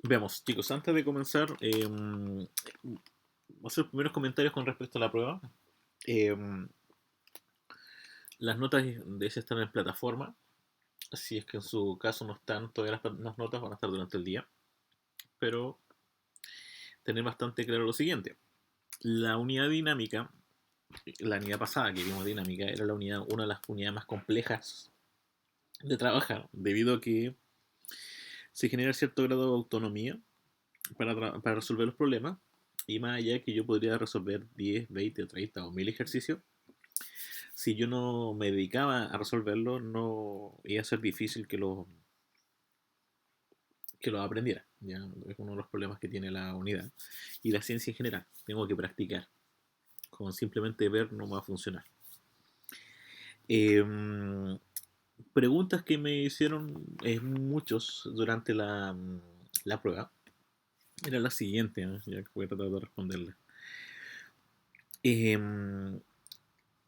Veamos, chicos, antes de comenzar, voy a hacer los primeros comentarios con respecto a la prueba. Eh, las notas de ese están en plataforma. Si es que en su caso no están todavía las notas, van a estar durante el día. Pero tener bastante claro lo siguiente. La unidad dinámica, la unidad pasada que vimos dinámica, era una de las unidades más complejas de trabajar, debido a que se genera cierto grado de autonomía para resolver los problemas. Y más allá que yo podría resolver 10, 20, 30 o 1000 ejercicios, si yo no me dedicaba a resolverlo, no iba a ser difícil que lo aprendiera. ¿Ya? Es uno de los problemas que tiene la unidad. Y la ciencia en general. Tengo que practicar. Con simplemente ver no va a funcionar. Eh, Preguntas que me hicieron muchos durante la prueba era la siguiente, ¿no? Ya que voy a tratar de responderla. Eh,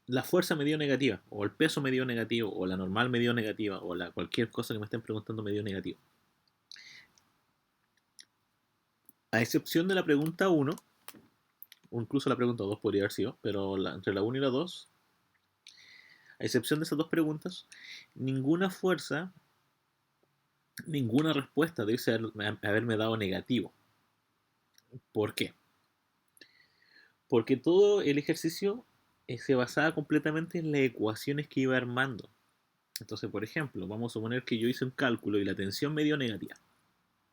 la fuerza me dio negativa, o el peso me dio negativo, o la normal me dio negativa, o cualquier cosa que me estén preguntando me dio negativo. A excepción de la pregunta uno, o incluso la pregunta 2 podría haber sido, pero entre la uno y la 2, a excepción de esas dos preguntas, ninguna fuerza, ninguna respuesta debe haberme dado negativo. ¿Por qué? Porque todo el ejercicio se basaba completamente en las ecuaciones que iba armando. Entonces, por ejemplo, vamos a suponer que yo hice un cálculo y la tensión me dio negativa.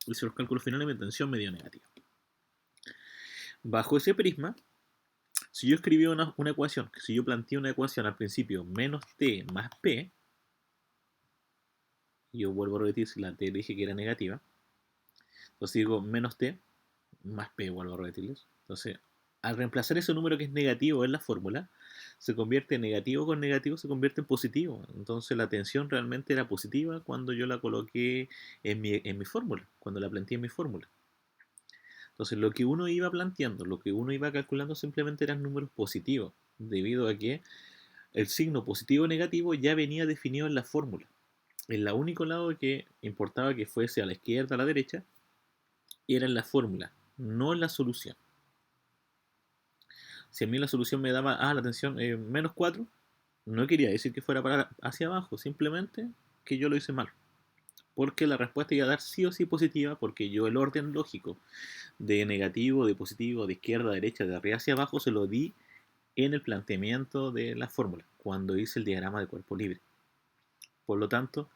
Hice los cálculos finales y mi tensión me dio negativa. Bajo ese prisma, si yo escribía una ecuación, si yo planteé una ecuación al principio, menos t más p, y yo vuelvo a repetir si la t dije que era negativa, entonces digo menos t más p, vuelvo a repetirles. Entonces, al reemplazar ese número que es negativo en la fórmula, se convierte en negativo con negativo, se convierte en positivo. Entonces la tensión realmente era positiva cuando yo la coloqué en mi fórmula, cuando la planteé en mi fórmula. Entonces lo que uno iba planteando, lo que uno iba calculando simplemente eran números positivos, debido a que el signo positivo o negativo ya venía definido en la fórmula. El único lado que importaba que fuese a la izquierda o a la derecha era en la fórmula, no en la solución. Si a mí la solución me daba, la tensión menos 4, no quería decir que fuera para hacia abajo, simplemente que yo lo hice mal. Porque la respuesta iba a dar sí o sí positiva, porque yo el orden lógico de negativo, de positivo, de izquierda a derecha, de arriba hacia abajo, se lo di en el planteamiento de la fórmula, cuando hice el diagrama de cuerpo libre. Por lo tanto,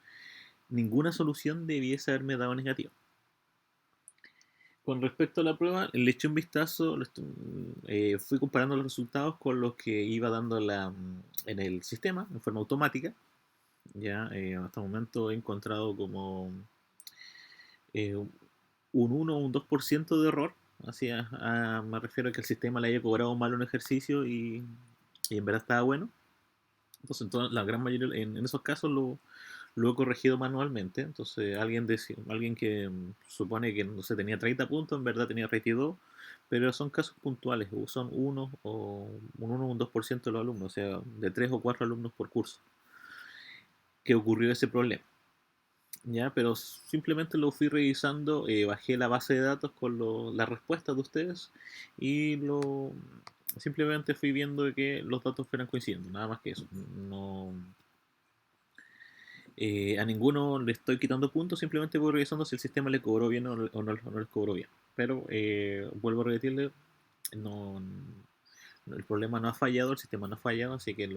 ninguna solución debiese haberme dado negativa. Con respecto a la prueba, le eché un vistazo, fui comparando los resultados con los que iba dando en el sistema, en forma automática. Ya hasta el momento he encontrado como un 1 o un 2% de error. Así me refiero a que el sistema le haya cobrado mal un ejercicio y en verdad estaba bueno. Entonces, la gran mayoría, en esos casos lo he corregido manualmente. Entonces, alguien que supone que no se tenía 30 puntos, en verdad tenía 32, pero son casos puntuales, son uno o un 2% de los alumnos, o sea, de 3 o 4 alumnos por curso, que ocurrió ese problema. Ya, pero simplemente lo fui revisando, bajé la base de datos con las respuestas de ustedes y simplemente fui viendo que los datos fueran coincidiendo, nada más que eso. No, a ninguno le estoy quitando puntos, simplemente voy revisando si el sistema le cobró bien o no les cobró bien. Pero vuelvo a repetirle, no, el problema no ha fallado, el sistema no ha fallado, así que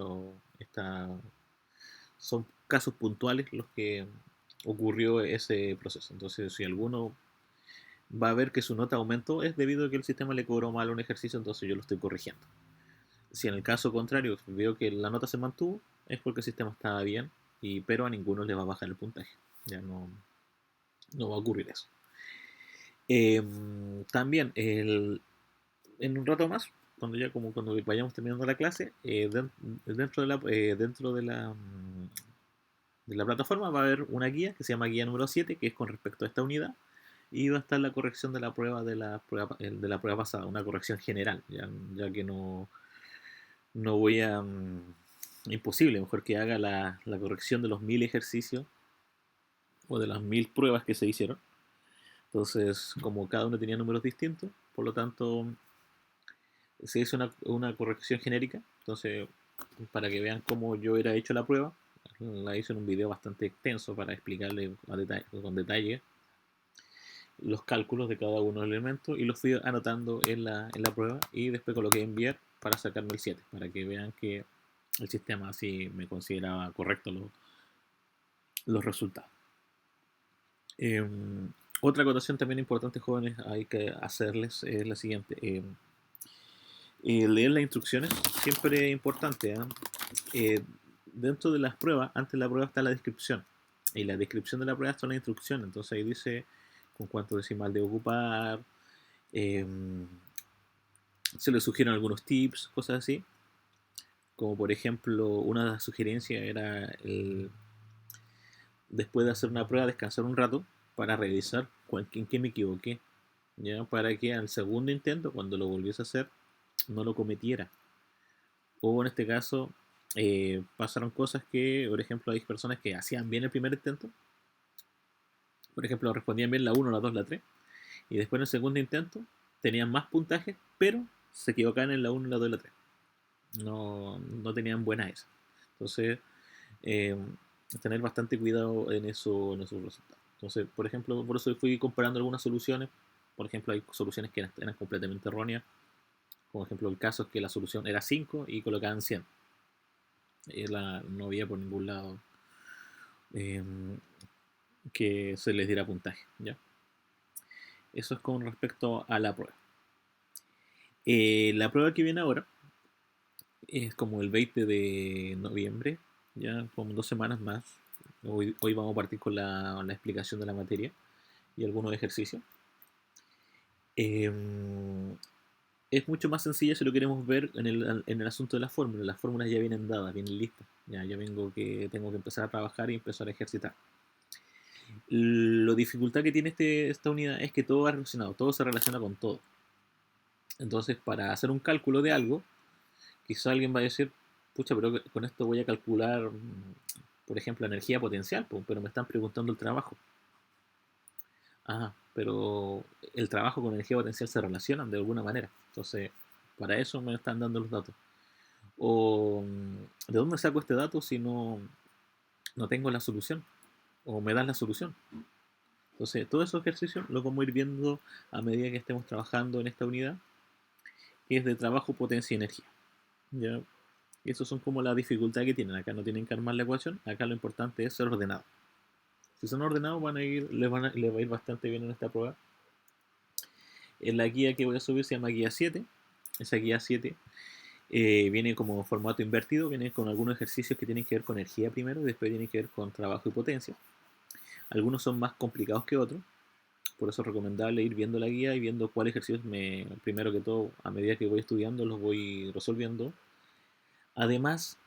son casos puntuales los que ocurrió ese proceso. Entonces, si alguno va a ver que su nota aumentó, es debido a que el sistema le cobró mal un ejercicio, entonces yo lo estoy corrigiendo. Si en el caso contrario veo que la nota se mantuvo, es porque el sistema estaba bien, pero a ninguno le va a bajar el puntaje. Ya no va a ocurrir eso. También, en un rato más, cuando vayamos terminando la clase, dentro de la plataforma va a haber una guía que se llama guía número 7, que es con respecto a esta unidad, y va a estar la corrección de la prueba de la prueba pasada, una corrección general, ya que no voy a... imposible, mejor que haga la corrección de los 1000 ejercicios o de las 1000 pruebas que se hicieron, Entonces, como cada uno tenía números distintos, por lo tanto, se hizo una corrección genérica. Entonces, para que vean cómo yo era hecho la prueba, la hice en un video bastante extenso para explicarle con detalle los cálculos de cada uno de los elementos y los fui anotando en la prueba y después coloqué enviar para sacarme el 7 para que vean que el sistema así me consideraba correcto los resultados. Eh, Otra acotación también importante, jóvenes, hay que hacerles es la siguiente. Leer las instrucciones siempre es importante. Dentro de las pruebas, antes de la prueba está la descripción. Y la descripción de la prueba son las instrucciones. Entonces ahí dice con cuánto decimal de ocupar. eh, Se les sugieren algunos tips, cosas así. Como por ejemplo, una de las sugerencias era después de hacer una prueba, descansar un rato para revisar en qué me equivoqué. ¿Ya? Para que al segundo intento, cuando lo volviese a hacer, no lo cometiera. O en este caso, pasaron cosas que, por ejemplo, hay personas que hacían bien el primer intento. Por ejemplo, respondían bien la 1, la 2, la 3. Y después en el segundo intento tenían más puntajes, pero se equivocaban en la 1, la 2 y la 3. No tenían buena esa. Entonces, eh, tener bastante cuidado en esos resultados. Entonces, por ejemplo, por eso fui comparando algunas soluciones. Por ejemplo, hay soluciones que eran completamente erróneas. Como ejemplo, el caso es que la solución era 5 y colocaban 100. No había por ningún lado eh, que se les diera puntaje. ¿Ya? Eso es con respecto a la prueba. La prueba que viene ahora es como el 20 de noviembre, ya como 2 semanas más. Hoy vamos a partir con la explicación de la materia y algunos ejercicios. Eh, es mucho más sencilla si lo queremos ver en el asunto de las fórmulas. Las fórmulas ya vienen dadas, vienen listas. Ya tengo que empezar a trabajar y empezar a ejercitar. La dificultad que tiene esta unidad es que todo va relacionado, todo se relaciona con todo. Entonces, para hacer un cálculo de algo, quizá alguien va a decir, pucha, pero con esto voy a calcular, por ejemplo, energía potencial, pero me están preguntando el trabajo. Ah, pero el trabajo con energía potencial se relacionan de alguna manera. Entonces, para eso me están dando los datos. O, ¿de dónde saco este dato si no tengo la solución? O me dan la solución. Entonces, todos esos ejercicios los vamos a ir viendo a medida que estemos trabajando en esta unidad, que es de trabajo, potencia y energía. ¿Ya? Y esos son como la dificultad que tienen. Acá no tienen que armar la ecuación, acá lo importante es ser ordenado. Si son ordenados, les va a ir bastante bien en esta prueba. En la guía que voy a subir se llama guía 7. Esa guía 7 viene como formato invertido, viene con algunos ejercicios que tienen que ver con energía primero y después tienen que ver con trabajo y potencia. Algunos son más complicados que otros, por eso es recomendable ir viendo la guía y viendo cuáles ejercicios primero que todo, a medida que voy estudiando, los voy resolviendo. Además,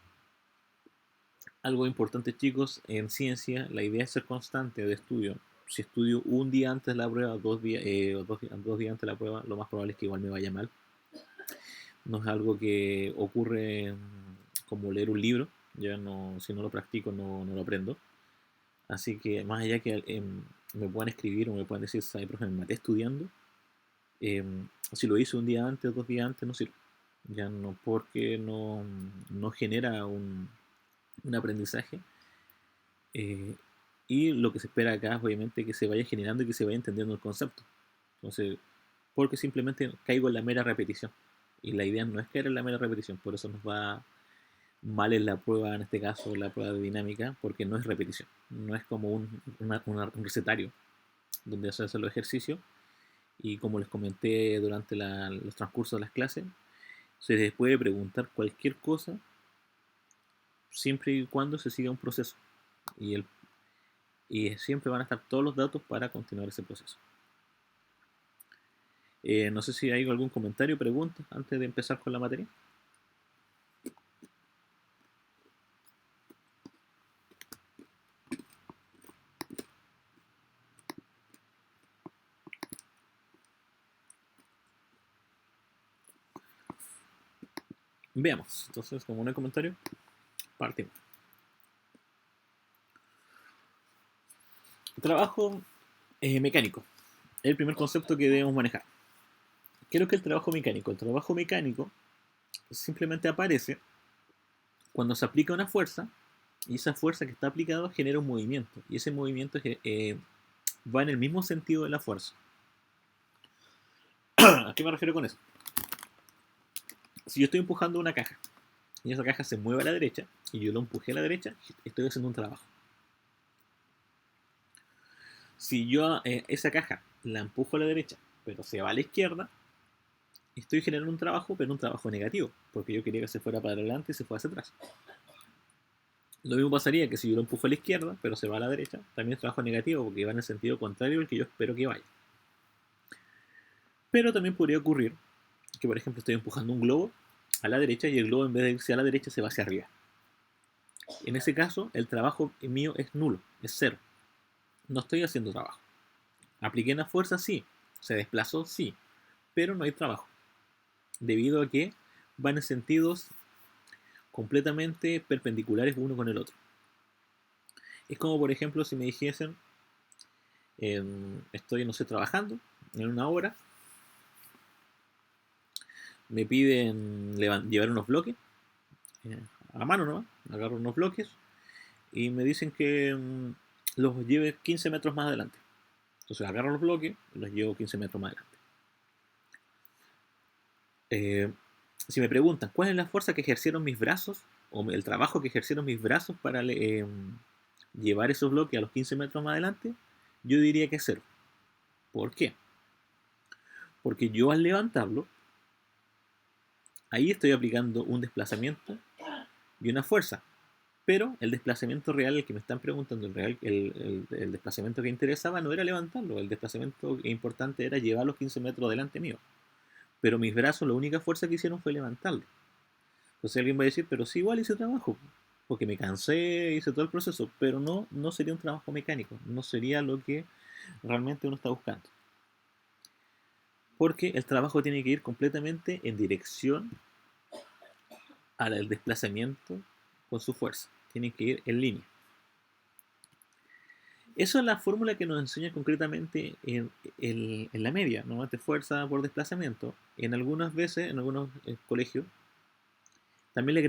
algo importante, chicos, en ciencia, la idea es ser constante de estudio. Si estudio un día antes de la prueba, 2 días, dos días antes de la prueba, lo más probable es que igual me vaya mal. No es algo que ocurre como leer un libro, ya no, si no lo practico no lo aprendo. Así que más allá que me puedan escribir o me puedan decir, ¿sabe, profe, me maté estudiando? Si lo hice un día antes, 2 días antes, no sirve. Ya no, porque no genera un aprendizaje. eh, y lo que se espera acá es obviamente que se vaya generando y que se vaya entendiendo el concepto. Entonces, porque simplemente caigo en la mera repetición. Y la idea no es caer en la mera repetición, por eso nos va mal en la prueba, en este caso la prueba de dinámica, porque no es repetición. No es como un recetario donde se hacen los ejercicios y como les comenté durante los transcursos de las clases, se les puede preguntar cualquier cosa siempre y cuando se siga un proceso. Y, el, y siempre van a estar todos los datos para continuar ese proceso. No sé si hay algún comentario o pregunta antes de empezar con la materia. Veamos. Entonces, como no hay comentario, partimos. Trabajo mecánico. el primer concepto que debemos manejar. ¿Qué es lo que es el trabajo mecánico? El trabajo mecánico simplemente aparece cuando se aplica una fuerza y esa fuerza que está aplicada genera un movimiento y ese movimiento va en el mismo sentido de la fuerza. ¿A qué me refiero con eso? Si yo estoy empujando una caja y esa caja se mueve a la derecha y yo lo empujé a la derecha, estoy haciendo un trabajo. Si yo esa caja la empujo a la derecha pero se va a la izquierda, estoy generando un trabajo, pero un trabajo negativo, porque yo quería que se fuera para adelante y se fuera hacia atrás. Lo mismo pasaría que si yo lo empujo a la izquierda, pero se va a la derecha, también es trabajo negativo, porque va en el sentido contrario al que yo espero que vaya. Pero también podría ocurrir que, por ejemplo, estoy empujando un globo a la derecha y el globo en vez de irse a la derecha se va hacia arriba. En ese caso, el trabajo mío es nulo, es cero. No estoy haciendo trabajo. Apliqué una fuerza, sí. Se desplazó, sí. Pero no hay trabajo. Debido a que van en sentidos completamente perpendiculares uno con el otro. Es como, por ejemplo, si me dijesen, estoy, no sé, trabajando en una obra, me piden llevar unos bloques, a mano nomás, agarro unos bloques y me dicen que los lleve 15 metros más adelante. Entonces agarro los bloques y los llevo 15 metros más adelante. Si me preguntan cuál es la fuerza que ejercieron mis brazos o el trabajo que ejercieron mis brazos para llevar esos bloques a los 15 metros más adelante, yo diría que es cero. ¿Por qué? Porque yo al levantarlo, ahí estoy aplicando un desplazamiento y una fuerza. Pero el desplazamiento real, el que me están preguntando, el desplazamiento que interesaba no era levantarlo, el desplazamiento importante era llevar los 15 metros delante mío. Pero mis brazos, la única fuerza que hicieron fue levantarlo. Entonces alguien va a decir, pero sí, igual hice trabajo, porque me cansé, hice todo el proceso, pero no sería un trabajo mecánico, no sería lo que realmente uno está buscando. Porque el trabajo tiene que ir completamente en dirección al desplazamiento con su fuerza, tiene que ir en línea. Eso es la fórmula que nos enseña concretamente en la media, ¿no? De fuerza por desplazamiento. En algunas veces, en algunos colegios, también le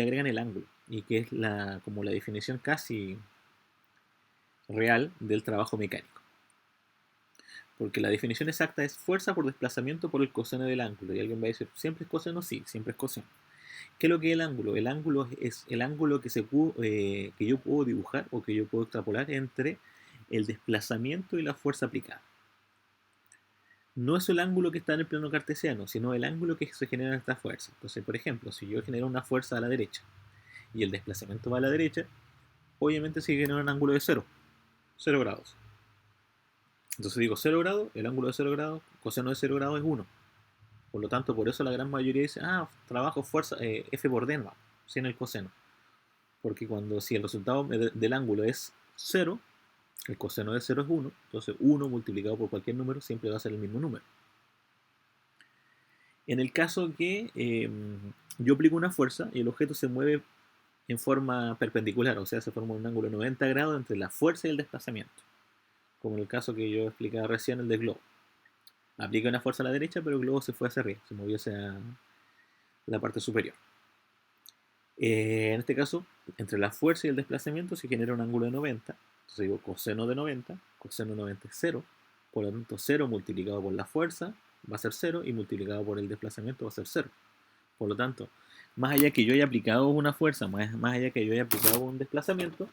agregan el ángulo, y que es como la definición casi real del trabajo mecánico. Porque la definición exacta es fuerza por desplazamiento por el coseno del ángulo. Y alguien va a decir, ¿siempre es coseno? Sí, siempre es coseno. ¿Qué es lo que es el ángulo? El ángulo es el ángulo que yo puedo dibujar o que yo puedo extrapolar entre el desplazamiento y la fuerza aplicada. No es el ángulo que está en el plano cartesiano, sino el ángulo que se genera en esta fuerza. Entonces, por ejemplo, si yo genero una fuerza a la derecha y el desplazamiento va a la derecha, obviamente se genera un ángulo de 0 grados. Entonces digo 0 grados, el ángulo de 0 grados, coseno de 0 grados es 1. Por lo tanto, por eso la gran mayoría dice, trabajo fuerza F por D, no, sin el coseno. Porque si el resultado del ángulo es 0, el coseno de 0 es 1, entonces 1 multiplicado por cualquier número siempre va a ser el mismo número. En el caso que yo aplico una fuerza y el objeto se mueve en forma perpendicular, o sea, se forma un ángulo de 90 grados entre la fuerza y el desplazamiento, como en el caso que yo explicaba recién, el del globo. Aplica una fuerza a la derecha, pero el globo se fue hacia arriba, se movió hacia la parte superior. En este caso, entre la fuerza y el desplazamiento se genera un ángulo de 90. Entonces digo coseno de 90, coseno de 90 es 0. Por lo tanto, 0 multiplicado por la fuerza va a ser 0 y multiplicado por el desplazamiento va a ser 0. Por lo tanto, más allá que yo haya aplicado una fuerza, más allá que yo haya aplicado un desplazamiento,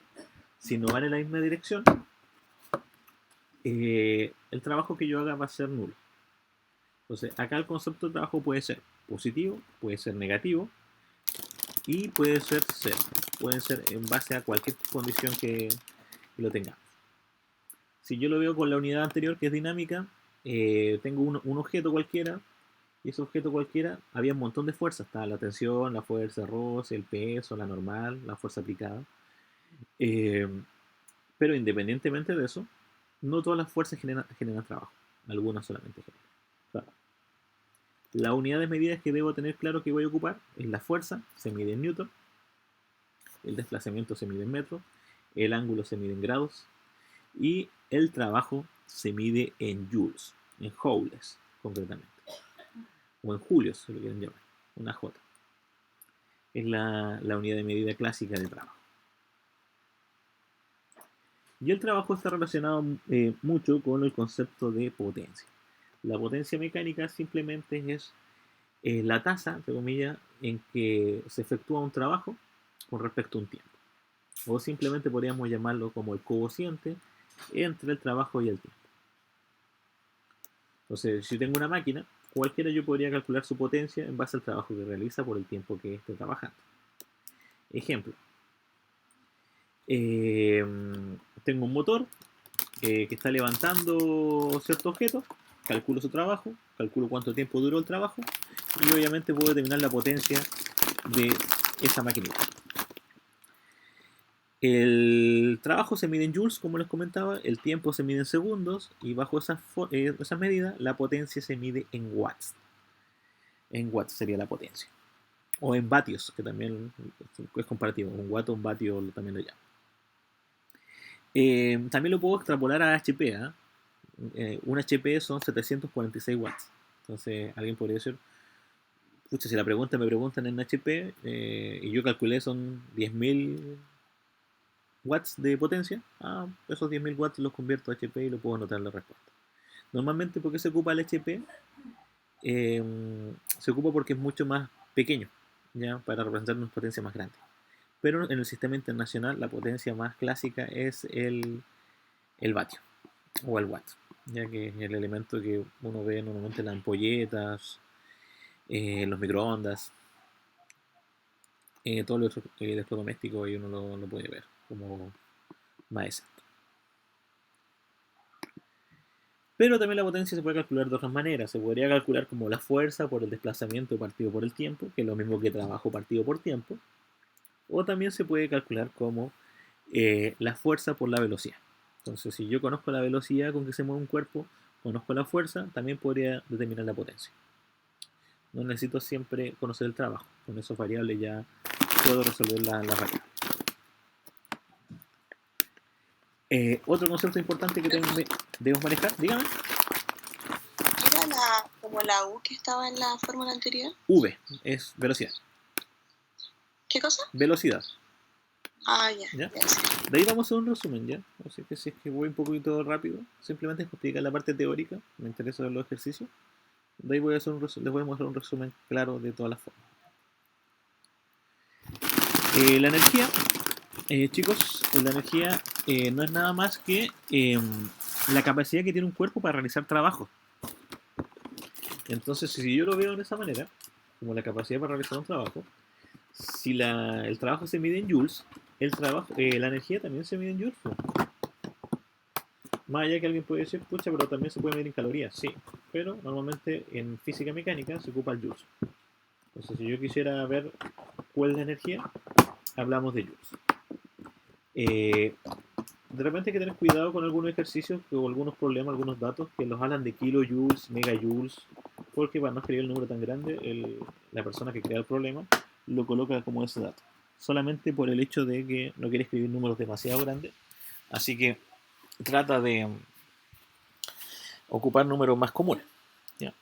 si no van en la misma dirección, el trabajo que yo haga va a ser nulo. Entonces, acá el concepto de trabajo puede ser positivo, puede ser negativo y puede ser cero. Pueden ser en base a cualquier condición que lo tengamos. Si yo lo veo con la unidad anterior, que es dinámica, tengo un objeto cualquiera, y ese objeto cualquiera había un montón de fuerzas. Estaba la tensión, la fuerza de roce, el peso, la normal, la fuerza aplicada. Pero independientemente de eso, no todas las fuerzas generan trabajo. Algunas solamente generan. Claro. Las unidades medidas que debo tener claro que voy a ocupar es la fuerza, se mide en newton, el desplazamiento se mide en metros, el ángulo se mide en grados Y el trabajo se mide en joules, en joules concretamente, o en julios, si lo quieren llamar, una J. Es la unidad de medida clásica de trabajo. Y el trabajo está relacionado mucho con el concepto de potencia. La potencia mecánica simplemente es la tasa, entre comillas, en que se efectúa un trabajo con respecto a un tiempo. O simplemente podríamos llamarlo como el cociente entre el trabajo y el tiempo. Entonces, si tengo una máquina, cualquiera yo podría calcular su potencia en base al trabajo que realiza por el tiempo que esté trabajando. Ejemplo. Eh, Tengo un motor que está levantando cierto objeto, calculo su trabajo, calculo cuánto tiempo duró el trabajo y obviamente puedo determinar la potencia de esa maquinita. El trabajo se mide en joules, como les comentaba, el tiempo se mide en segundos y bajo esa medida la potencia se mide en watts. En watts sería la potencia. O en vatios, que también es comparativo. Un watt o un vatio también lo llamo. También lo puedo extrapolar a HP. Un HP son 746 watts. Entonces alguien podría decir, pucha, si la pregunta me preguntan en HP y yo calculé son 10.000 watts de potencia, esos 10.000 watts los convierto a HP y lo puedo anotar en la respuesta. Normalmente, ¿por qué se ocupa el HP? Se ocupa porque es mucho más pequeño, ¿ya? Para representar una potencia más grande. Pero en el sistema internacional la potencia más clásica es el vatio o el watt, ya que es el elemento que uno ve normalmente en las ampolletas, en los microondas, todo el electrodoméstico ahí uno lo puede ver como más exacto. Pero también la potencia se puede calcular de otras maneras. Se podría calcular como la fuerza por el desplazamiento partido por el tiempo, que es lo mismo que trabajo partido por tiempo. O también se puede calcular como la fuerza por la velocidad. Entonces, si yo conozco la velocidad con que se mueve un cuerpo, conozco la fuerza, también podría determinar la potencia. No necesito siempre conocer el trabajo. Con esos variables ya puedo resolver las variables. Otro concepto importante que debemos manejar, dígame. ¿Era como la U que estaba en la fórmula anterior? V es velocidad. ¿Qué cosa? Velocidad. Ya. ¿Ya? De ahí vamos a un resumen, ¿ya? Así que si es que voy un poquito rápido, simplemente es para explicar la parte teórica, me interesa ver los ejercicios. De ahí voy a hacer les voy a mostrar un resumen claro de todas las formas. La energía, chicos, la energía no es nada más que la capacidad que tiene un cuerpo para realizar trabajo. Entonces, si yo lo veo de esa manera, como la capacidad para realizar un trabajo, si el trabajo se mide en joules, la energía también se mide en joules. Más allá que alguien puede decir, pucha, pero también se puede medir en calorías, sí, pero normalmente en física mecánica se ocupa el joules. Entonces, si yo quisiera ver cuál es la energía, hablamos de joules. De repente hay que tener cuidado con algunos ejercicios o algunos problemas, algunos datos que los hablan de kilojoules, megajoules, porque para no escribir el número tan grande, la persona que crea el problema lo coloca como ese dato, solamente por el hecho de que no quiere escribir números demasiado grandes, así que trata de ocupar números más comunes. ¿Ya?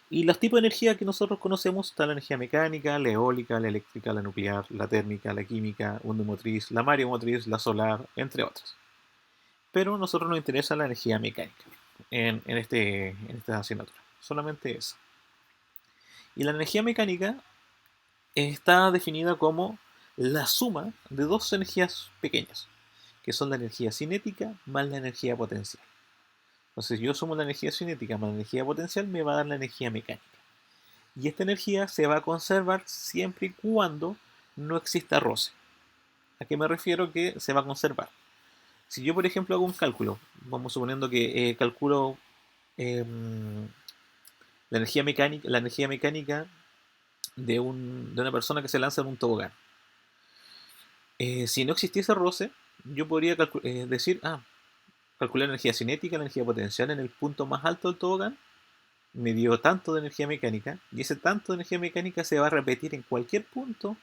Y los tipos de energía que nosotros conocemos está la energía mecánica, la eólica, la eléctrica, la nuclear, la térmica, la química, motriz, la mareomotriz, la solar, entre otras. Pero a nosotros nos interesa la energía mecánica en esta asignatura. Solamente eso. Y la energía mecánica está definida como la suma de dos energías pequeñas, que son la energía cinética más la energía potencial. Entonces, si yo sumo la energía cinética más la energía potencial, me va a dar la energía mecánica. Y esta energía se va a conservar siempre y cuando no exista roce. ¿A qué me refiero que se va a conservar? Si yo, por ejemplo, hago un cálculo, vamos suponiendo que calculo la energía mecánica de una persona que se lanza en un tobogán. Si no existiese roce, yo podría decir, calcular la energía cinética, la energía potencial en el punto más alto del tobogán, me dio tanto de energía mecánica, y ese tanto de energía mecánica se va a repetir en cualquier punto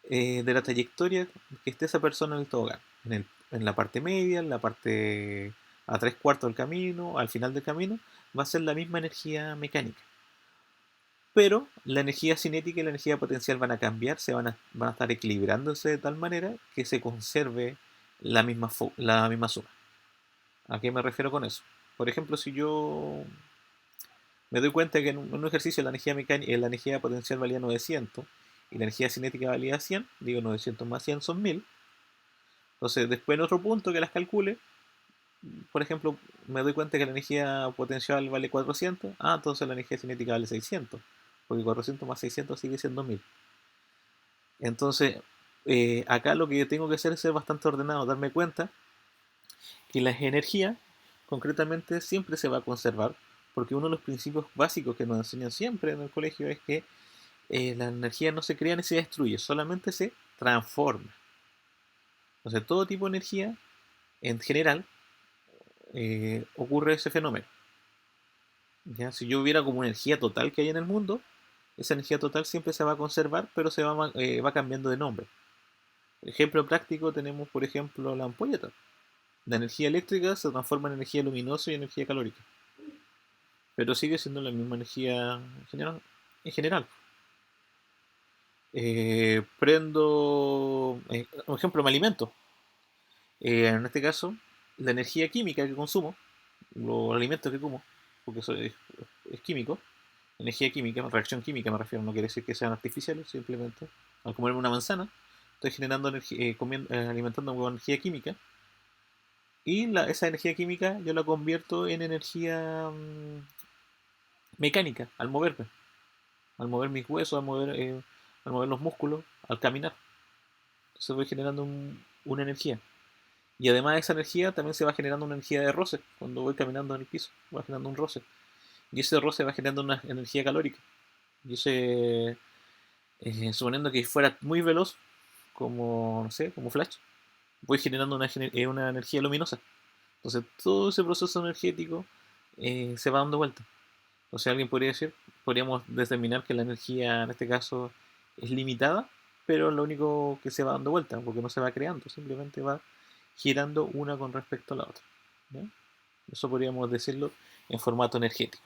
de la trayectoria que esté esa persona en el tobogán, en la parte media, en la parte a tres cuartos del camino, al final del camino, va a ser la misma energía mecánica. Pero la energía cinética y la energía potencial van a cambiar, van a estar equilibrándose de tal manera que se conserve la misma suma. ¿A qué me refiero con eso? Por ejemplo, si yo me doy cuenta que en un ejercicio la energía mecánica, la energía potencial valía 900 y la energía cinética valía 100, digo 900 más 100 son 1000. Entonces, después en otro punto que las calcule, por ejemplo, me doy cuenta que la energía potencial vale 400, entonces la energía cinética vale 600, porque 400 más 600 sigue siendo 1000. Entonces, acá lo que yo tengo que hacer es ser bastante ordenado, darme cuenta que la energía, concretamente, siempre se va a conservar, porque uno de los principios básicos que nos enseñan siempre en el colegio es que la energía no se crea ni se destruye, solamente se transforma. Entonces, todo tipo de energía, en general, ocurre ese fenómeno. ¿Ya? Si yo hubiera como una energía total que hay en el mundo, esa energía total siempre se va a conservar, pero va cambiando de nombre. Ejemplo práctico tenemos, por ejemplo, la ampolleta. La energía eléctrica se transforma en energía luminosa y energía calórica, pero sigue siendo la misma energía general. En general. Por ejemplo, me alimento. En este caso, la energía química que consumo, los alimentos que como, porque eso es químico, energía química, reacción química me refiero, no quiere decir que sean artificiales, simplemente al comerme una manzana, estoy generando energía, alimentándome con energía química, y esa energía química yo la convierto en energía mecánica al mover mis huesos, al mover los músculos, al caminar. Se voy generando una energía. Y además de esa energía también se va generando una energía de roce. Cuando voy caminando en el piso, va generando un roce. Y ese roce va generando una energía calórica. Y ese, suponiendo que fuera muy veloz, como, no sé, como Flash, voy generando una energía luminosa. Entonces todo ese proceso energético se va dando vuelta. O sea, alguien podría decir, podríamos determinar que la energía en este caso es limitada, pero es lo único que se va dando vuelta, porque no se va creando, simplemente va girando una con respecto a la otra. ¿Ya? Eso podríamos decirlo en formato energético.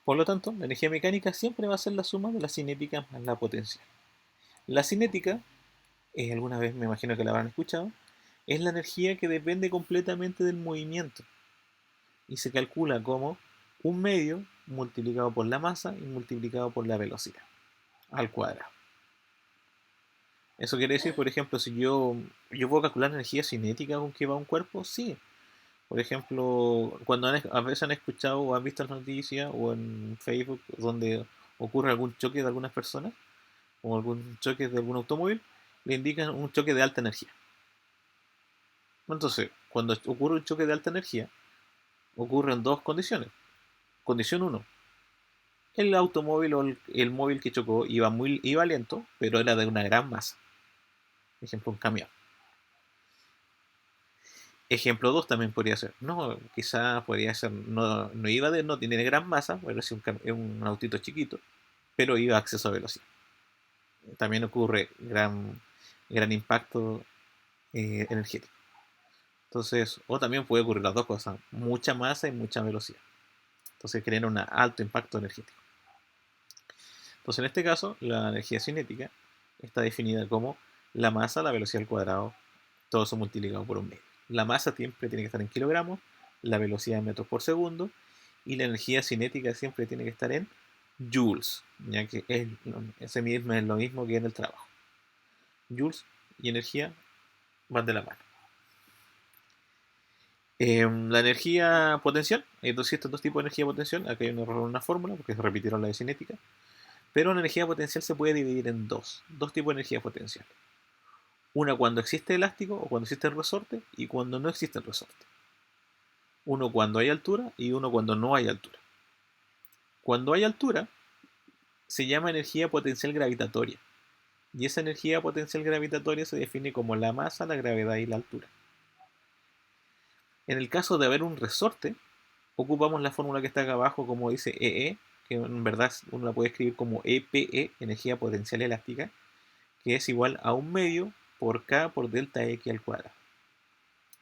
Por lo tanto, la energía mecánica siempre va a ser la suma de la cinética más la potencial. La cinética, alguna vez me imagino que la habrán escuchado, es la energía que depende completamente del movimiento y se calcula como un medio multiplicado por la masa y multiplicado por la velocidad al cuadrado. Eso quiere decir, por ejemplo, si yo puedo calcular la energía cinética con que va un cuerpo, sí. Por ejemplo, cuando a veces han escuchado o han visto en las noticias o en Facebook donde ocurre algún choque de algunas personas o algún choque de algún automóvil, le indican un choque de alta energía. Entonces, cuando ocurre un choque de alta energía, ocurren dos condiciones. Condición uno, el automóvil o el móvil que chocó iba lento, pero era de una gran masa. Ejemplo, un camión. Ejemplo 2 también podría ser. No, quizás podría ser, no tiene gran masa, bueno, es un autito chiquito, pero iba a exceso de velocidad. También ocurre gran impacto energético. Entonces, o también puede ocurrir las dos cosas, mucha masa y mucha velocidad. Entonces genera un alto impacto energético. Entonces, en este caso, la energía cinética está definida como la masa, la velocidad al cuadrado, todo eso multiplicado por un medio. La masa siempre tiene que estar en kilogramos, la velocidad en metros por segundo y la energía cinética siempre tiene que estar en joules, ya que ese mismo es lo mismo que en el trabajo. Joules y energía van de la mano. La energía potencial, hay dos tipos de energía potencial. Aquí hay un error en una fórmula porque se repitieron la de cinética. Pero la energía potencial se puede dividir en dos tipos de energía potencial. Una cuando existe elástico o cuando existe el resorte y cuando no existe el resorte. Uno cuando hay altura y uno cuando no hay altura. Cuando hay altura se llama energía potencial gravitatoria. Y esa energía potencial gravitatoria se define como la masa, la gravedad y la altura. En el caso de haber un resorte, ocupamos la fórmula que está acá abajo como dice EE, que en verdad uno la puede escribir como EPE, energía potencial elástica, que es igual a un medio por K por delta X al cuadrado,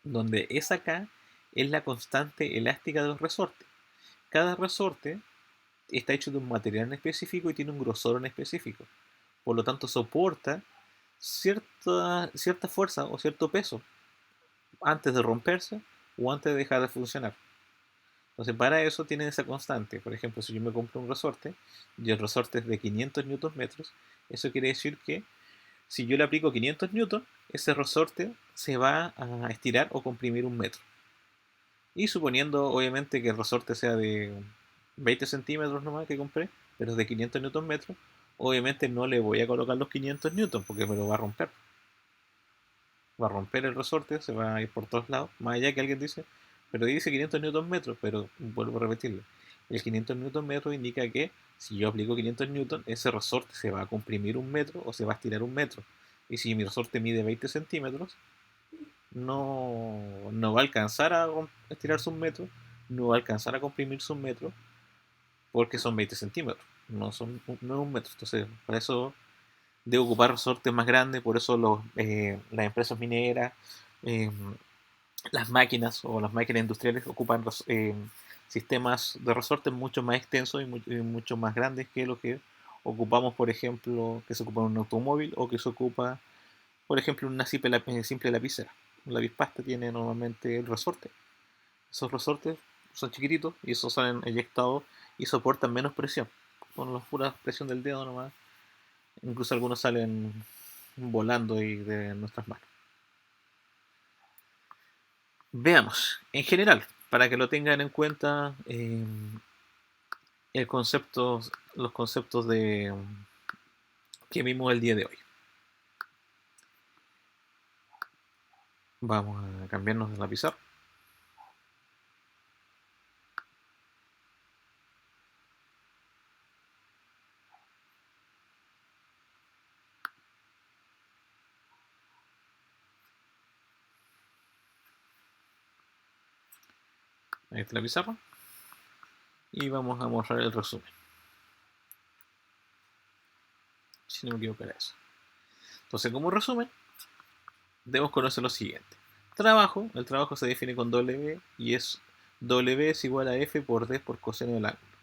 donde esa K es la constante elástica de los resortes. Cada resorte está hecho de un material en específico y tiene un grosor en específico. Por lo tanto, soporta cierta fuerza o cierto peso antes de romperse o antes de dejar de funcionar. Entonces, para eso tienen esa constante. Por ejemplo, si yo me compro un resorte y el resorte es de 500 newton metros, eso quiere decir que si yo le aplico 500 newton, ese resorte se va a estirar o comprimir un metro. Y suponiendo, obviamente, que el resorte sea de 20 centímetros nomás que compré, pero es de 500 newton metros, obviamente no le voy a colocar los 500 newton porque me lo va a romper. Va a romper el resorte, se va a ir por todos lados. Más allá que alguien dice, pero dice 500 newton metros, pero vuelvo a repetirlo. El 500 newton metros indica que si yo aplico 500 newton, ese resorte se va a comprimir un metro o se va a estirar un metro. Y si mi resorte mide 20 centímetros, no va a alcanzar a estirarse un metro, no va a alcanzar a comprimirse un metro, porque son 20 centímetros, no es un metro. Entonces, para eso debe ocupar resortes más grandes, por eso las empresas mineras, eh, las máquinas o las máquinas industriales ocupan sistemas de resortes mucho más extensos y mucho más grandes que lo que ocupamos, por ejemplo, que se ocupa en un automóvil o que se ocupa, por ejemplo, en una simple lapicera. Un lápiz pasta tiene normalmente el resorte. Esos resortes son chiquititos y esos salen eyectados y soportan menos presión. Con la pura presión del dedo nomás. Incluso algunos salen volando y de nuestras manos. Veamos, en general, para que lo tengan en cuenta el concepto, los conceptos que vimos el día de hoy. Vamos a cambiarnos de la pizarra. Ahí está la pizarra. Y vamos a mostrar el resumen. Si no me equivoco era eso. Entonces, como resumen, debemos conocer lo siguiente. El trabajo se define con W y W es igual a F por D por coseno del ángulo.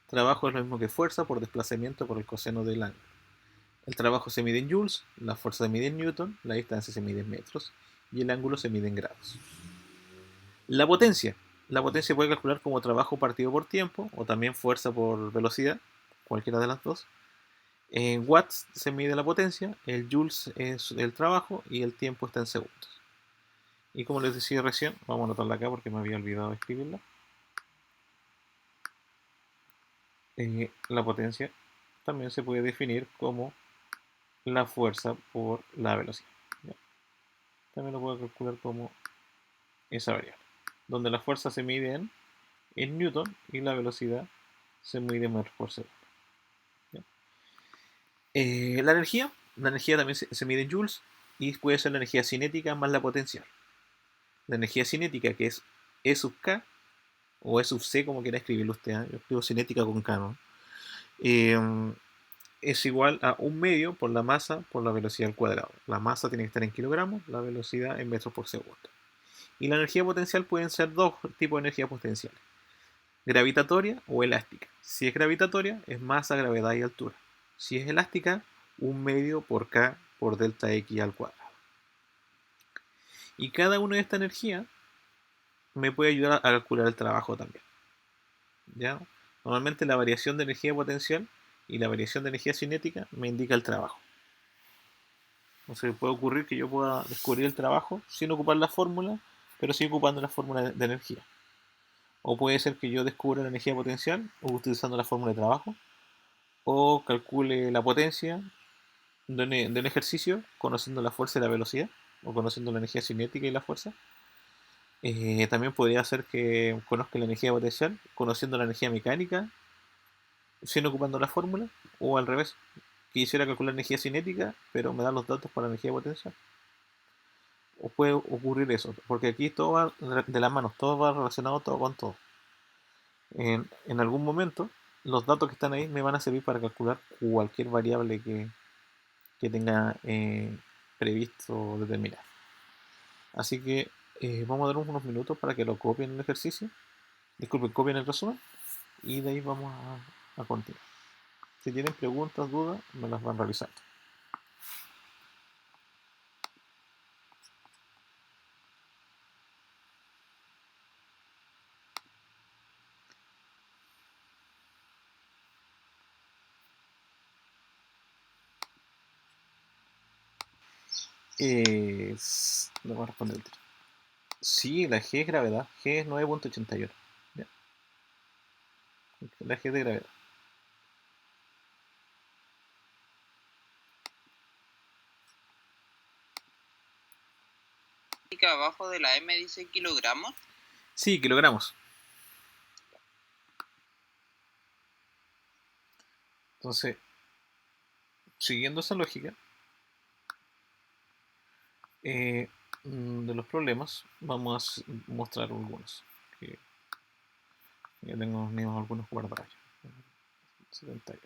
Trabajo es lo mismo que fuerza por desplazamiento por el coseno del ángulo. El trabajo se mide en joules, la fuerza se mide en newton, la distancia se mide en metros y el ángulo se mide en grados. La potencia. La potencia puede calcular como trabajo partido por tiempo o también fuerza por velocidad, cualquiera de las dos. En watts se mide la potencia, el joules es el trabajo y el tiempo está en segundos. Y como les decía recién, vamos a anotarla acá porque me había olvidado de escribirla. La potencia también se puede definir como la fuerza por la velocidad. ¿Ya? También lo puedo calcular como esa variable, donde la fuerza se mide en newton y la velocidad se mide en metros por segundo. La energía también se mide en joules y puede ser la energía cinética más la potencial. La energía cinética, que es E sub K o E sub C, como quiera escribirlo usted, ¿eh? Yo escribo cinética con K, ¿no? Eh, es igual a un medio por la masa por la velocidad al cuadrado. La masa tiene que estar en kilogramos, la velocidad en metros por segundo. Y la energía potencial pueden ser dos tipos de energía potencial: gravitatoria o elástica. Si es gravitatoria, es masa, gravedad y altura. Si es elástica, un medio por K por delta X al cuadrado. Y cada una de estas energías me puede ayudar a calcular el trabajo también. ¿Ya? Normalmente la variación de energía potencial y la variación de energía cinética me indica el trabajo. Entonces puede ocurrir que yo pueda descubrir el trabajo sin ocupar la fórmula, pero sí ocupando la fórmula de energía. O puede ser que yo descubra la energía potencial utilizando la fórmula de trabajo, o calcule la potencia de un ejercicio conociendo la fuerza y la velocidad, o conociendo la energía cinética y la fuerza. También podría ser que conozca la energía potencial conociendo la energía mecánica sin ocupando la fórmula, o al revés, quisiera calcular energía cinética, pero me da los datos para la energía potencial. O puede ocurrir eso, porque aquí todo va de las manos, todo va relacionado todo con todo. En algún momento, los datos que están ahí me van a servir para calcular cualquier variable que tenga previsto determinar. Así que vamos a dar unos minutos para que lo copien el ejercicio. Disculpen, copien el resumen. Y de ahí vamos a continuar. Si tienen preguntas, dudas, me las van realizando. No voy a responder el tiro. Sí, la G es gravedad. G es 9.81. Ya. La G es de gravedad. Que abajo de la M dice kilogramos. Sí, kilogramos. Entonces, siguiendo esa lógica de los problemas, vamos a mostrar algunos. Que ya tengo algunos guardados. 71.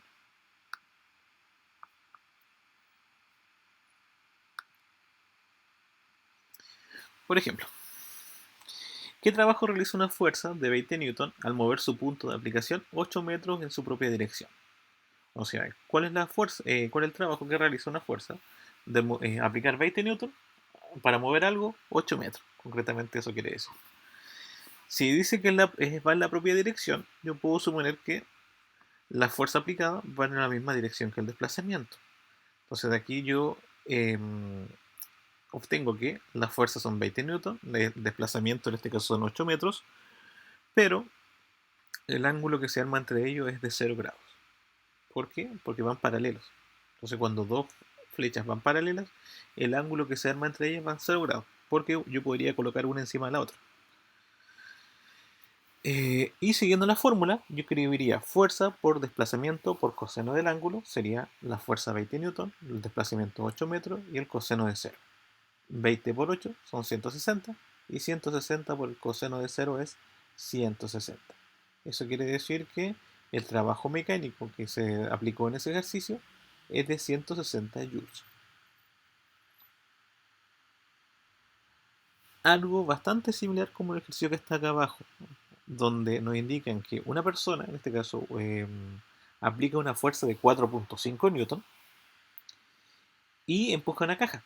Por ejemplo, ¿qué trabajo realiza una fuerza de 20 newton al mover su punto de aplicación 8 metros en su propia dirección? O sea, ¿cuál es la fuerza, cuál es el trabajo que realiza una fuerza de aplicar 20 newton para mover algo 8 metros? Concretamente eso quiere decir. Si dice que va en la propia dirección, yo puedo suponer que la fuerza aplicada va en la misma dirección que el desplazamiento. Entonces de aquí yo obtengo que las fuerzas son 20 newton, el desplazamiento en este caso son 8 metros, pero el ángulo que se arma entre ellos es de 0 grados. ¿Por qué? Porque van paralelos. Entonces cuando dos flechas van paralelas, el ángulo que se arma entre ellas va en 0 grados, porque yo podría colocar una encima de la otra. Y siguiendo la fórmula, yo escribiría fuerza por desplazamiento por coseno del ángulo, sería la fuerza 20 newton, el desplazamiento 8 metros y el coseno de 0. 20 por 8 son 160 y 160 por el coseno de 0 es 160. Eso quiere decir que el trabajo mecánico que se aplicó en ese ejercicio es de 160 joules. Algo bastante similar como el ejercicio que está acá abajo, donde nos indican que una persona, en este caso, aplica una fuerza de 4.5 newton y empuja una caja,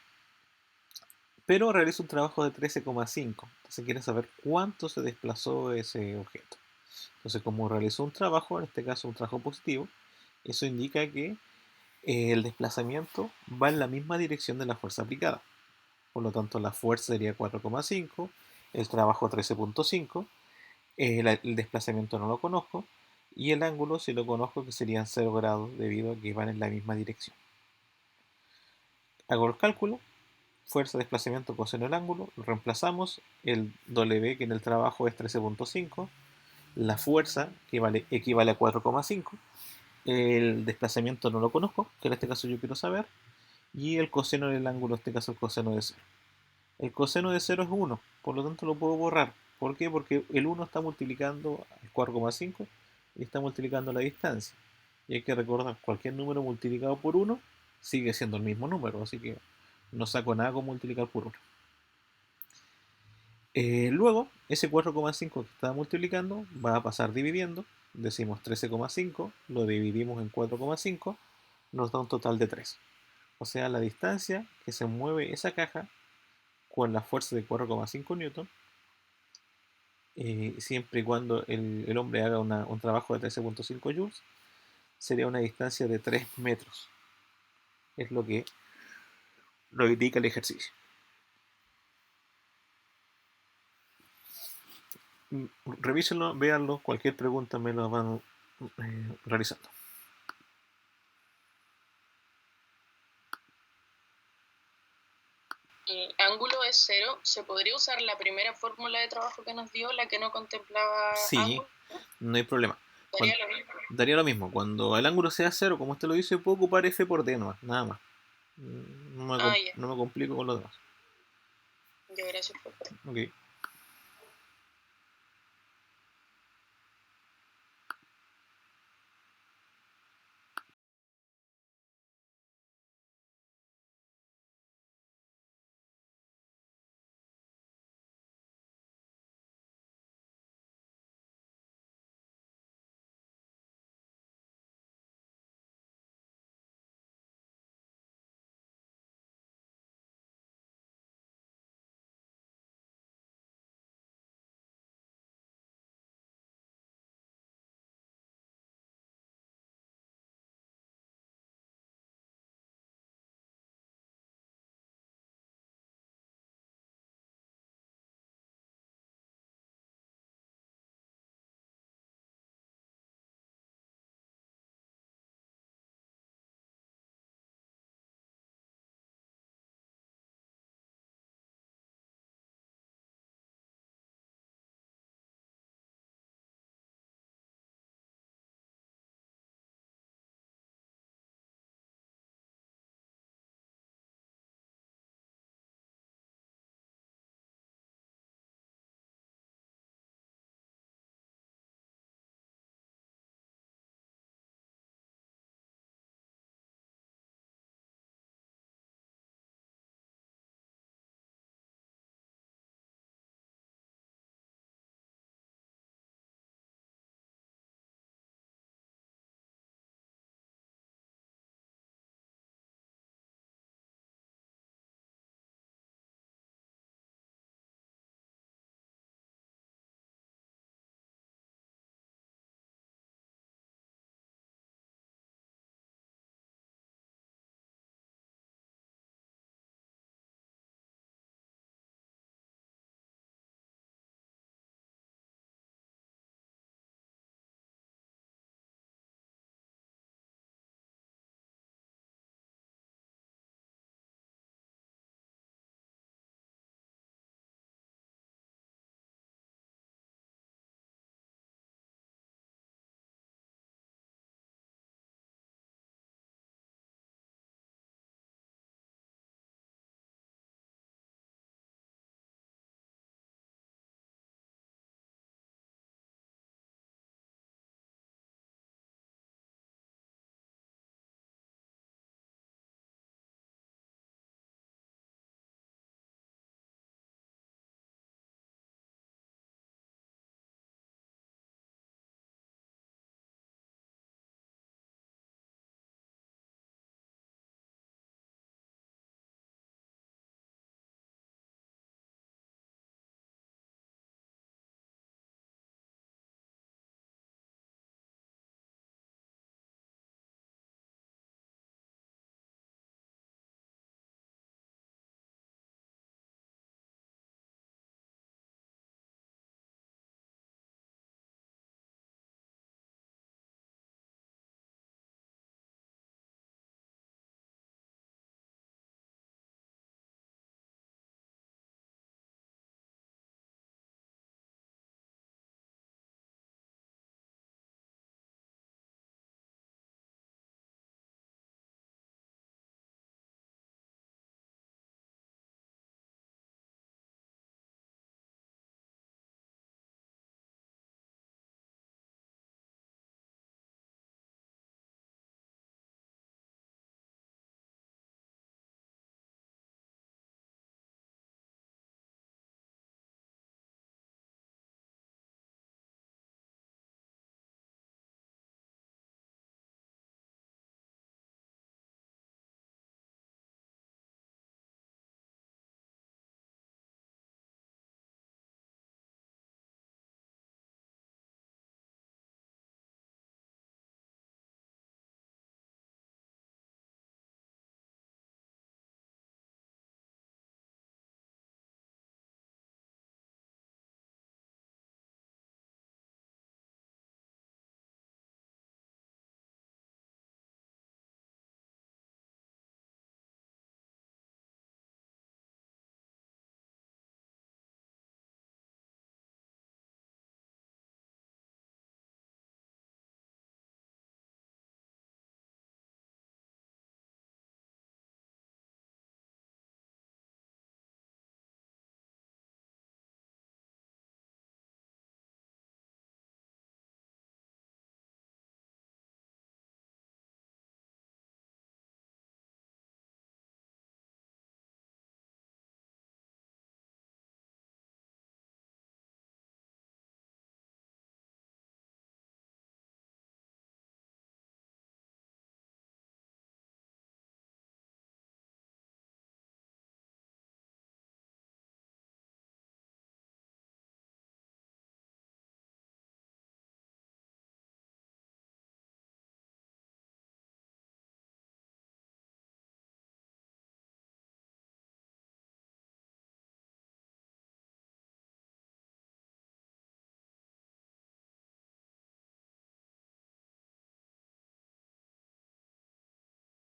pero realiza un trabajo de 13,5. Entonces quiere saber cuánto se desplazó ese objeto. Entonces, como realizó un trabajo, en este caso un trabajo positivo, eso indica que el desplazamiento va en la misma dirección de la fuerza aplicada. Por lo tanto, la fuerza sería 4,5, el trabajo 13,5, el desplazamiento no lo conozco, y el ángulo sí lo conozco, que serían 0 grados debido a que van en la misma dirección. Hago el cálculo, fuerza, desplazamiento, coseno del ángulo, lo reemplazamos, el W que en el trabajo es 13,5, la fuerza que equivale a 4,5, el desplazamiento no lo conozco, que en este caso yo quiero saber, y el coseno del ángulo, en este caso el coseno de 0. El coseno de 0 es 1, por lo tanto lo puedo borrar. ¿Por qué? Porque el 1 está multiplicando el 4,5 y está multiplicando la distancia. Y hay que recordar, cualquier número multiplicado por 1 sigue siendo el mismo número, así que no saco nada con multiplicar por 1. Luego, ese 4,5 que estaba multiplicando va a pasar dividiendo. Decimos 13,5, lo dividimos en 4,5, nos da un total de 3. O sea, la distancia que se mueve esa caja con la fuerza de 4,5 newton, siempre y cuando el hombre haga un trabajo de 13,5 joules, sería una distancia de 3 metros. Es lo indica el ejercicio. Revísenlo, véanlo, cualquier pregunta me lo van realizando. Ángulo es 0. ¿Se podría usar la primera fórmula de trabajo que nos dio, la que no contemplaba Sí, ángulo? no hay problema. Daría lo mismo. Daría lo mismo. Cuando el ángulo sea 0, como usted lo dice, puedo ocupar F por D nomás, nada más. Ya. No me complico con los demás. Ya, gracias por Ok.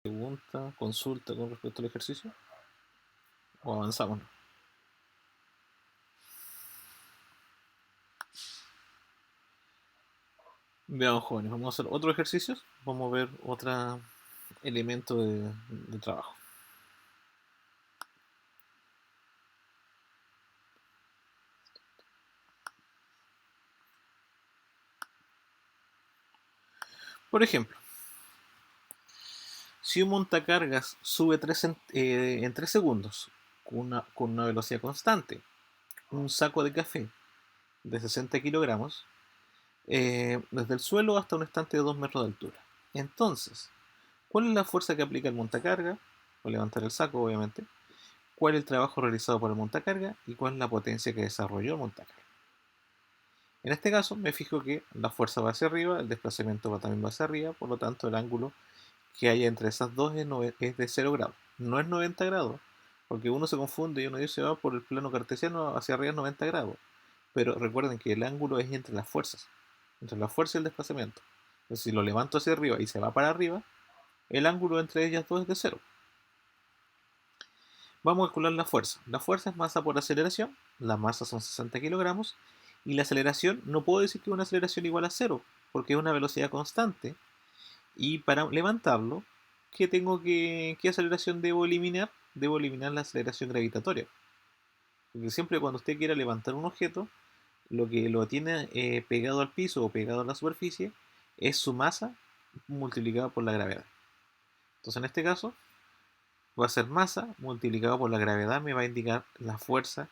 pregunta, consulta con respecto al ejercicio? ¿O avanzamos? Veamos, jóvenes, vamos a hacer otro ejercicio. Vamos a ver otro elemento de trabajo. Por ejemplo, si un montacargas sube en 3 segundos con una velocidad constante, un saco de café de 60 kilogramos, desde el suelo hasta un estante de 2 metros de altura. Entonces, ¿cuál es la fuerza que aplica el montacarga? O levantar el saco, obviamente. ¿Cuál es el trabajo realizado por el montacarga? Y cuál es la potencia que desarrolló el montacarga. En este caso, me fijo que la fuerza va hacia arriba, el desplazamiento también va hacia arriba, por lo tanto, el ángulo que haya entre esas dos es de 0 grados. No es 90 grados, porque uno se confunde y uno dice, va por el plano cartesiano hacia arriba es 90 grados. Pero recuerden que el ángulo es entre las fuerzas, entre la fuerza y el desplazamiento. Entonces, si lo levanto hacia arriba y se va para arriba, el ángulo entre ellas dos es de 0. Vamos a calcular la fuerza. La fuerza es masa por aceleración, la masa son 60 kilogramos, y la aceleración, no puedo decir que una aceleración igual a 0, porque es una velocidad constante, y para levantarlo, ¿qué aceleración debo eliminar? Debo eliminar la aceleración gravitatoria. Porque siempre cuando usted quiera levantar un objeto, lo que lo tiene pegado al piso o pegado a la superficie es su masa multiplicada por la gravedad. Entonces en este caso va a ser masa multiplicado por la gravedad, me va a indicar la fuerza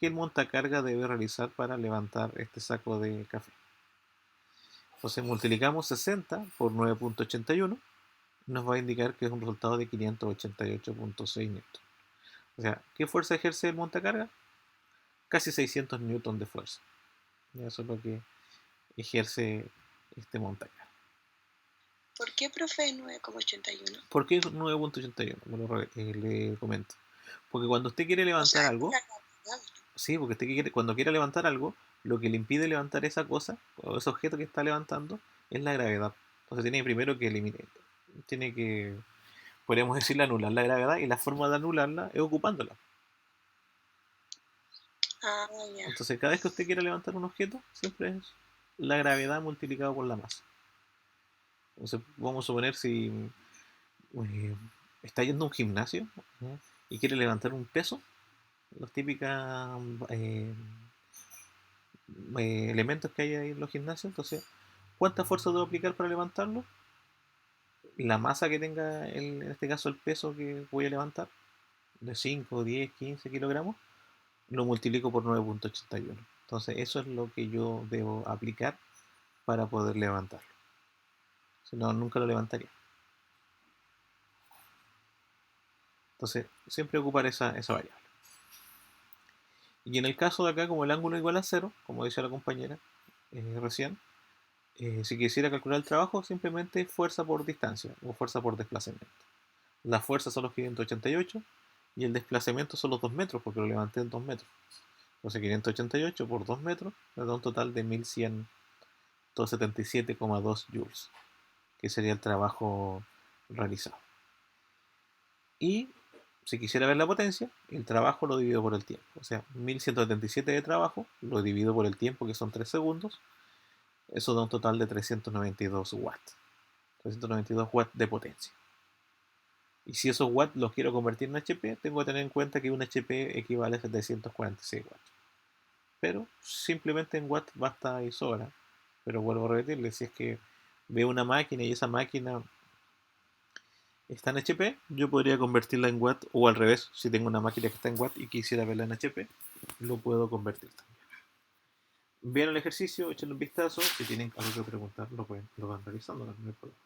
que el montacarga debe realizar para levantar este saco de café. Entonces multiplicamos 60 por 9.81, nos va a indicar que es un resultado de 588.6 newton. O sea, ¿qué fuerza ejerce el montacarga? Casi 600 newton de fuerza. Y eso es lo que ejerce este montacarga. ¿Por qué, profe, 9,81? ¿Por qué 9.81? Bueno, le comento. Porque cuando usted quiere levantar algo, sí, porque cuando quiere levantar algo, lo que le impide levantar esa cosa o ese objeto que está levantando es la gravedad. Entonces tiene primero que eliminar, tiene que, podríamos decirle, anular la gravedad, y la forma de anularla es ocupándola. Ya. Entonces cada vez que usted quiera levantar un objeto, siempre es la gravedad multiplicada por la masa. Entonces vamos a suponer si eh, está yendo a un gimnasio, ¿ya?, y quiere levantar un peso, los típicos eh, elementos que hay ahí en los gimnasios. Entonces, ¿cuánta fuerza debo aplicar para levantarlo? La masa que tenga, en este caso el peso que voy a levantar, de 5, 10, 15 kilogramos, lo multiplico por 9.81. Entonces, eso es lo que yo debo aplicar para poder levantarlo. Si no, nunca lo levantaría. Entonces, siempre ocupar esa variable. Y en el caso de acá, como el ángulo es igual a 0, como decía la compañera recién, si quisiera calcular el trabajo, simplemente fuerza por distancia o fuerza por desplazamiento. La fuerza son los 588 y el desplazamiento son los 2 metros, porque lo levanté en 2 metros. Entonces 588 por 2 metros me da un total de 1177,2 joules, que sería el trabajo realizado. Y si quisiera ver la potencia, el trabajo lo divido por el tiempo. O sea, 1177 de trabajo lo divido por el tiempo, que son 3 segundos. Eso da un total de 392 watts. 392 watts de potencia. Y si esos watts los quiero convertir en HP, tengo que tener en cuenta que un HP equivale a 746 watts. Pero simplemente en watts basta y sobra. Pero vuelvo a repetirle, si es que veo una máquina y esa máquina está en HP, yo podría convertirla en watt, o al revés, si tengo una máquina que está en watt y quisiera verla en HP, lo puedo convertir también. Vean el ejercicio, échenle un vistazo, si tienen algo que preguntar lo van realizando, no hay problema.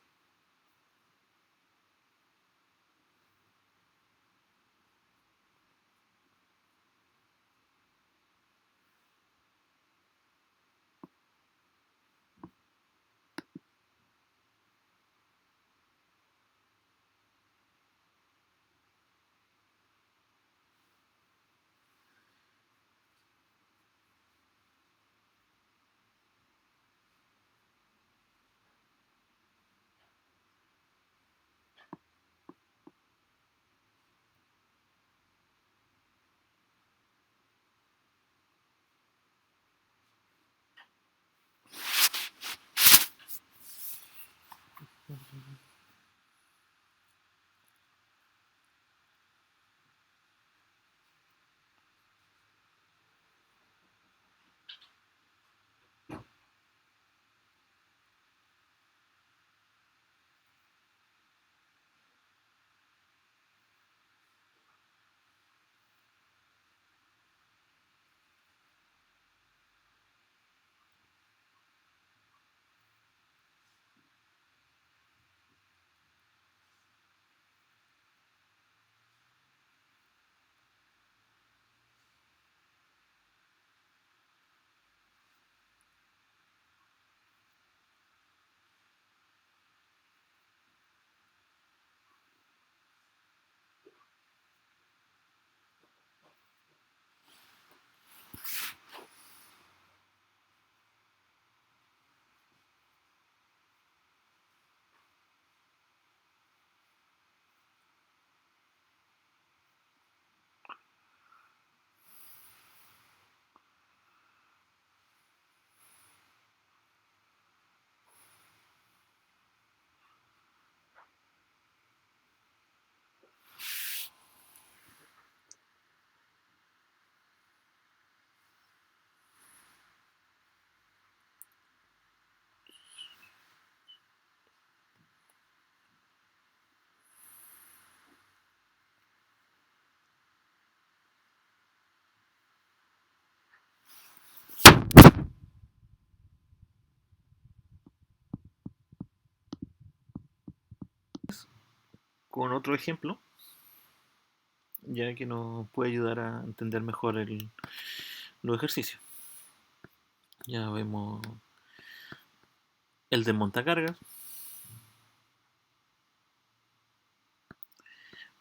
con otro ejemplo, ya que nos puede ayudar a entender mejor los ejercicios. Ya vemos el de montacargas.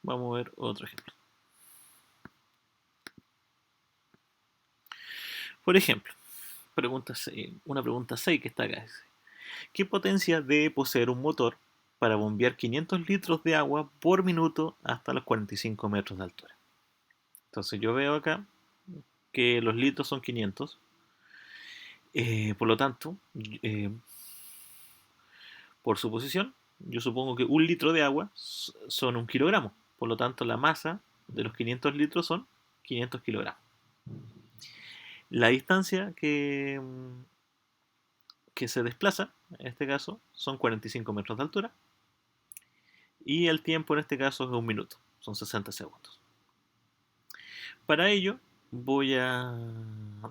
Vamos a ver otro ejemplo. Por ejemplo, una pregunta 6 que está acá. Dice, ¿qué potencia debe poseer un motor para bombear 500 litros de agua por minuto hasta los 45 metros de altura? Entonces yo veo acá que los litros son 500. Por lo tanto, por suposición, yo supongo que un litro de agua son 1 kilogramo. Por lo tanto, la masa de los 500 litros son 500 kilogramos. La distancia que se desplaza, en este caso, son 45 metros de altura. Y el tiempo en este caso es 1 minuto, son 60 segundos. Para ello, voy a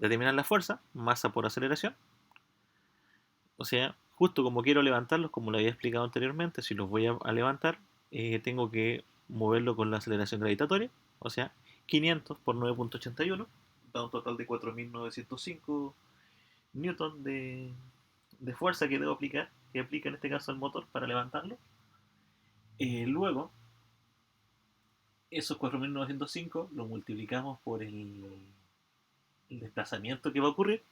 determinar la fuerza, masa por aceleración. O sea, justo como quiero levantarlos, como lo había explicado anteriormente, si los voy a levantar, tengo que moverlo con la aceleración gravitatoria. O sea, 500 por 9.81 da un total de 4.905 newton de fuerza que debo aplicar, que aplica en este caso el motor para levantarlo. Luego, esos 4.905 lo multiplicamos por el desplazamiento que va a ocurrir,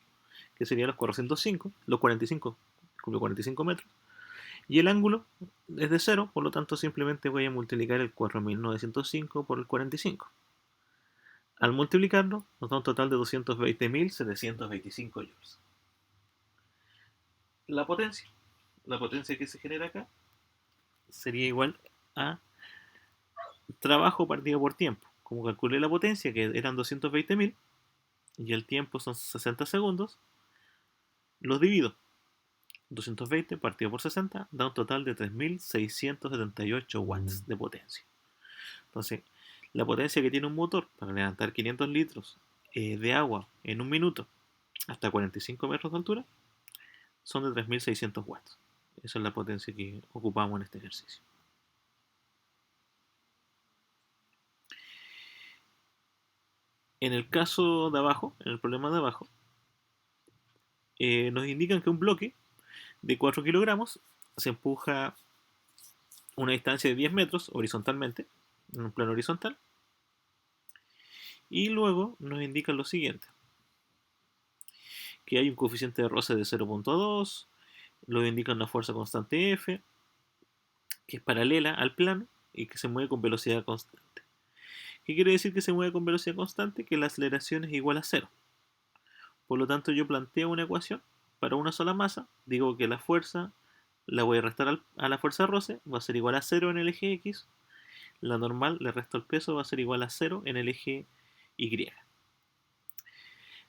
que sería los 45 metros, y el ángulo es de 0, por lo tanto simplemente voy a multiplicar el 4.905 por el 45. Al multiplicarlo nos da un total de 220.725 joules. La potencia que se genera acá sería igual a trabajo partido por tiempo. Como calculé la potencia, que eran 220.000, y el tiempo son 60 segundos, los divido. 220 partido por 60 da un total de 3.678 watts de potencia. Entonces, la potencia que tiene un motor para levantar 500 litros de agua en 1 minuto hasta 45 metros de altura son de 3.600 watts. Esa es la potencia que ocupamos en este ejercicio. En el caso de abajo, en el problema de abajo, nos indican que un bloque de 4 kilogramos se empuja una distancia de 10 metros horizontalmente, en un plano horizontal, y luego nos indican lo siguiente, que hay un coeficiente de roce de 0.2, luego indican una fuerza constante F, que es paralela al plano y que se mueve con velocidad constante. ¿Qué quiere decir que se mueve con velocidad constante? Que la aceleración es igual a 0. Por lo tanto, yo planteo una ecuación para una sola masa, digo que la fuerza la voy a restar a la fuerza de roce, va a ser igual a 0 en el eje X, la normal le resto el peso, va a ser igual a 0 en el eje Y.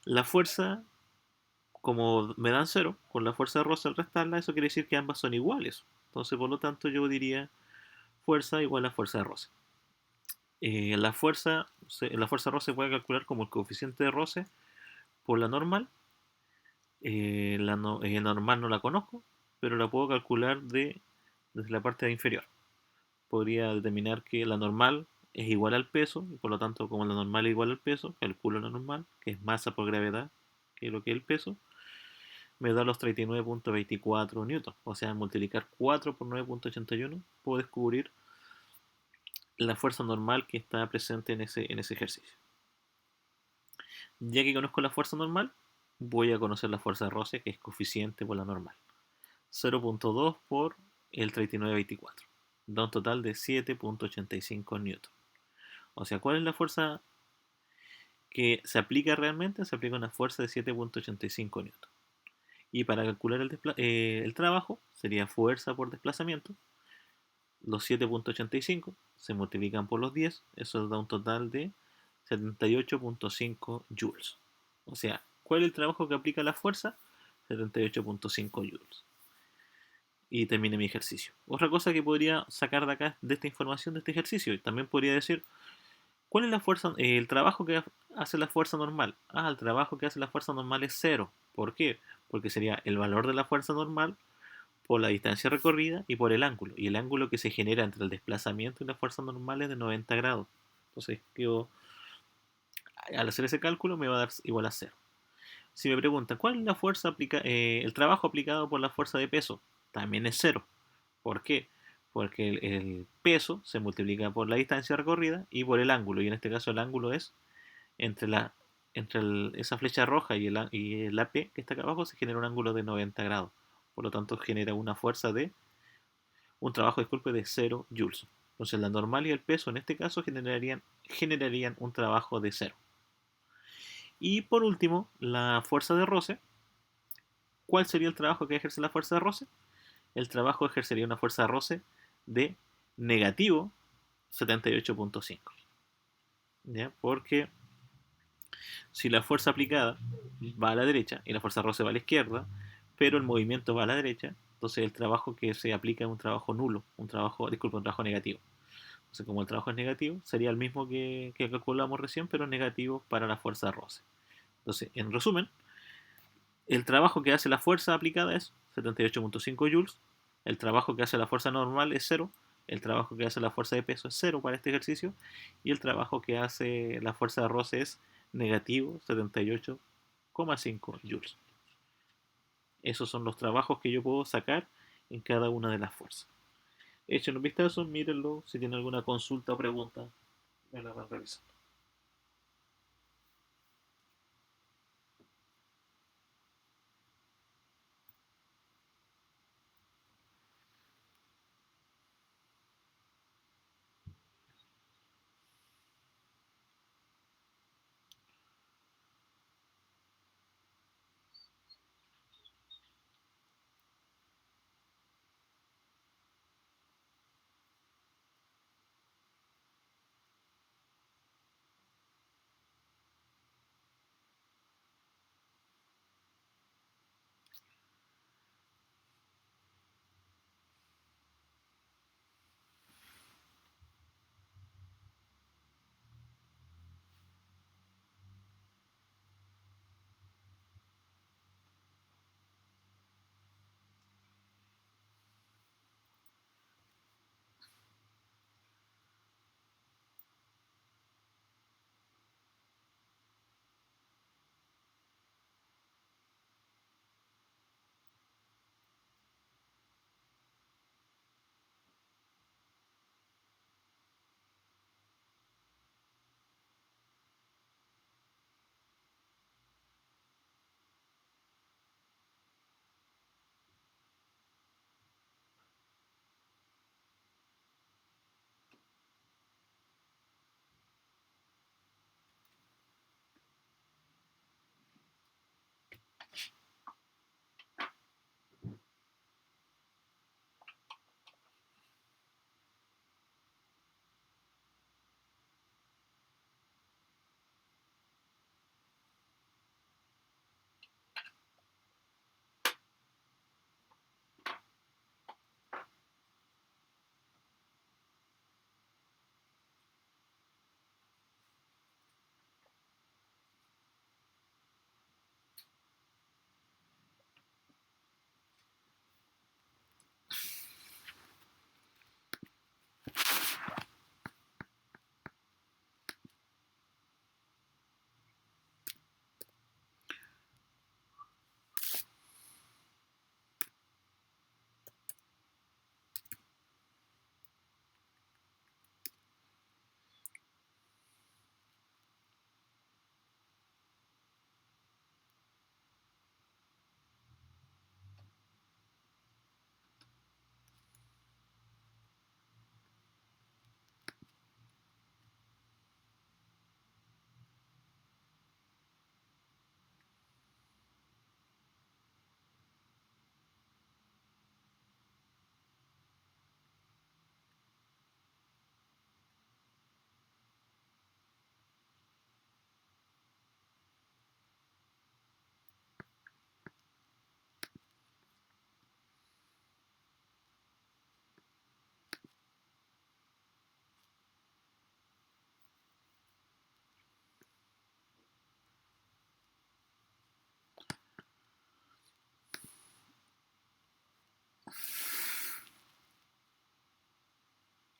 La fuerza, como me dan 0, con la fuerza de roce al restarla, eso quiere decir que ambas son iguales. Entonces, por lo tanto, yo diría fuerza igual a fuerza de roce. La fuerza de roce se puede calcular como el coeficiente de roce por la normal. La normal no la conozco, pero la puedo calcular desde la parte inferior. Podría determinar que la normal es igual al peso, y por lo tanto, como la normal es igual al peso, calculo la normal, que es masa por gravedad, que es lo que es el peso, me da los 39.24 newtons. O sea, multiplicar 4 por 9.81, puedo descubrir la fuerza normal que está presente en ese ejercicio. Ya que conozco la fuerza normal, voy a conocer la fuerza de roce, que es coeficiente por la normal. 0.2 por el 39.24. Da un total de 7.85 newton. O sea, ¿cuál es la fuerza que se aplica realmente? Se aplica una fuerza de 7.85 newton. Y para calcular el trabajo, sería fuerza por desplazamiento. Los 7.85 se multiplican por los 10, eso da un total de 78.5 joules. O sea, ¿cuál es el trabajo que aplica la fuerza? 78.5 joules. Y termine mi ejercicio. Otra cosa que podría sacar de acá, de esta información, de este ejercicio, también podría decir, ¿cuál es la fuerza, el trabajo que hace la fuerza normal? El trabajo que hace la fuerza normal es 0. ¿Por qué? Porque sería el valor de la fuerza normal por la distancia recorrida y por el ángulo. Y el ángulo que se genera entre el desplazamiento y la fuerza normal es de 90 grados. Entonces, yo, al hacer ese cálculo me va a dar igual a cero. Si me preguntan, ¿cuál es la fuerza el trabajo aplicado por la fuerza de peso? También es cero. ¿Por qué? Porque el peso se multiplica por la distancia recorrida y por el ángulo. Y en este caso el ángulo es entre esa flecha roja y el AP que está acá abajo se genera un ángulo de 90 grados. Por lo tanto, genera una fuerza un trabajo, disculpe, de 0 joules. Entonces, la normal y el peso en este caso generarían un trabajo de 0. Y por último, la fuerza de roce. ¿Cuál sería el trabajo que ejerce la fuerza de roce? El trabajo ejercería una fuerza de roce de negativo 78.5. ¿Ya? Porque si la fuerza aplicada va a la derecha y la fuerza de roce va a la izquierda, pero el movimiento va a la derecha, entonces el trabajo que se aplica es un trabajo nulo, un trabajo negativo. Entonces, como el trabajo es negativo, sería el mismo que calculamos recién, pero negativo para la fuerza de roce. Entonces, en resumen, el trabajo que hace la fuerza aplicada es 78.5 joules, el trabajo que hace la fuerza normal es 0, el trabajo que hace la fuerza de peso es 0 para este ejercicio, y el trabajo que hace la fuerza de roce es negativo 78,5 joules. Esos son los trabajos que yo puedo sacar en cada una de las fuerzas. Echen un vistazo, mírenlo, si tienen alguna consulta o pregunta, me la van revisando.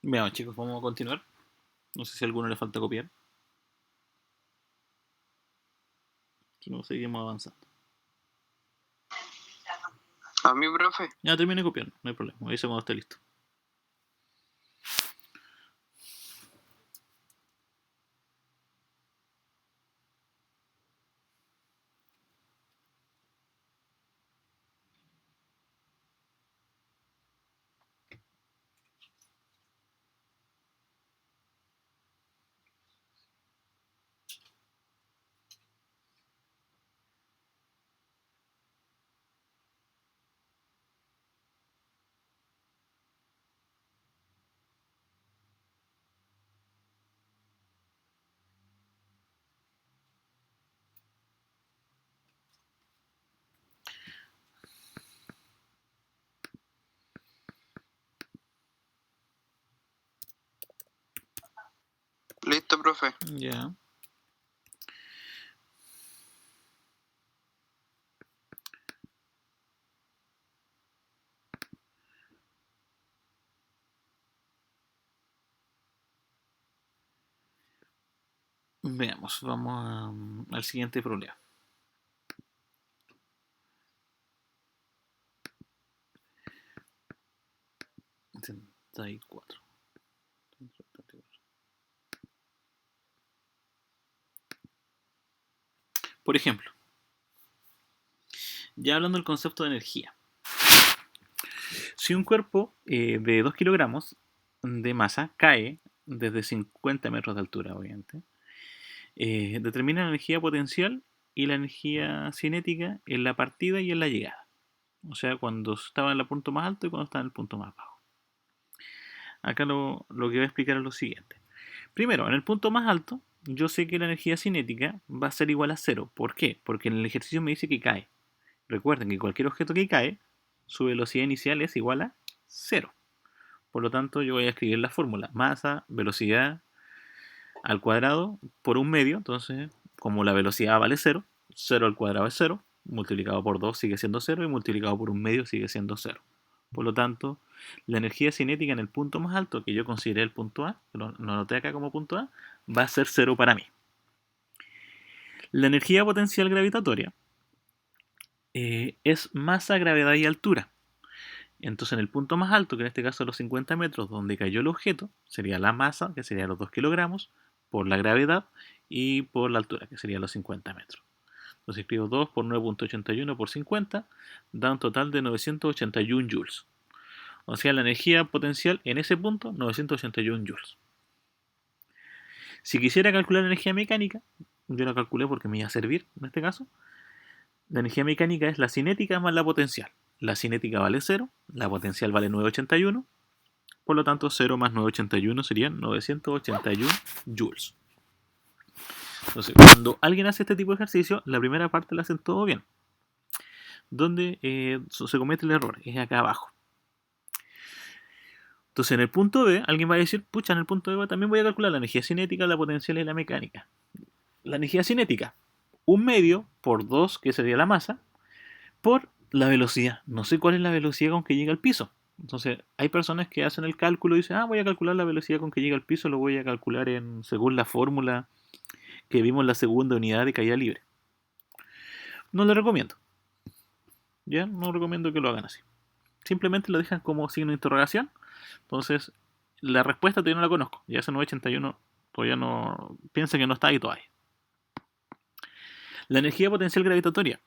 Veamos, chicos, vamos a continuar. No sé si a alguno le falta copiar. Si no, seguimos avanzando. A mi profe. Ya terminé copiando, no hay problema. Me avisa cuando esté listo. Listo, profe. Ya. Veamos, vamos al siguiente problema. ...74. Por ejemplo, ya hablando del concepto de energía. Si un cuerpo de 2 kilogramos de masa cae desde 50 metros de altura, obviamente, determina la energía potencial y la energía cinética en la partida y en la llegada. O sea, cuando estaba en el punto más alto y cuando estaba en el punto más bajo. Acá lo que voy a explicar es lo siguiente. Primero, en el punto más alto, yo sé que la energía cinética va a ser igual a 0. ¿Por qué? Porque en el ejercicio me dice que cae. Recuerden que cualquier objeto que cae, su velocidad inicial es igual a 0. Por lo tanto, yo voy a escribir la fórmula. Masa, velocidad al cuadrado por un medio. Entonces, como la velocidad vale 0, 0 al cuadrado es 0, multiplicado por 2 sigue siendo 0 y multiplicado por un medio sigue siendo 0. Por lo tanto, la energía cinética en el punto más alto, que yo consideré el punto A, que lo anoté acá como punto A, va a ser 0 para mí. La energía potencial gravitatoria es masa, gravedad y altura. Entonces, en el punto más alto, que en este caso los 50 metros donde cayó el objeto, sería la masa, que sería los 2 kilogramos, por la gravedad y por la altura, que sería los 50 metros. Entonces escribo 2 por 9.81 por 50, da un total de 981 joules. O sea, la energía potencial en ese punto, 981 joules. Si quisiera calcular la energía mecánica, yo la calculé porque me iba a servir en este caso. La energía mecánica es la cinética más la potencial. La cinética vale 0, la potencial vale 981, por lo tanto 0 más 981 serían 981 joules. Entonces, cuando alguien hace este tipo de ejercicio, la primera parte la hacen todo bien. Donde se comete el error es acá abajo. Entonces, en el punto B, alguien va a decir, pucha, en el punto B también voy a calcular la energía cinética, la potencial y la mecánica. La energía cinética, un medio por 2, que sería la masa, por la velocidad. No sé cuál es la velocidad con que llega al piso. Entonces, hay personas que hacen el cálculo y dicen, voy a calcular la velocidad con que llega al piso, lo voy a calcular según la fórmula que vimos en la segunda unidad de caída libre. No lo recomiendo. ¿Ya? No recomiendo que lo hagan así. Simplemente lo dejan como signo de interrogación. Entonces, la respuesta todavía no la conozco. Ya ese 981 todavía no... Piensa que no está ahí todavía. La energía potencial gravitatoria.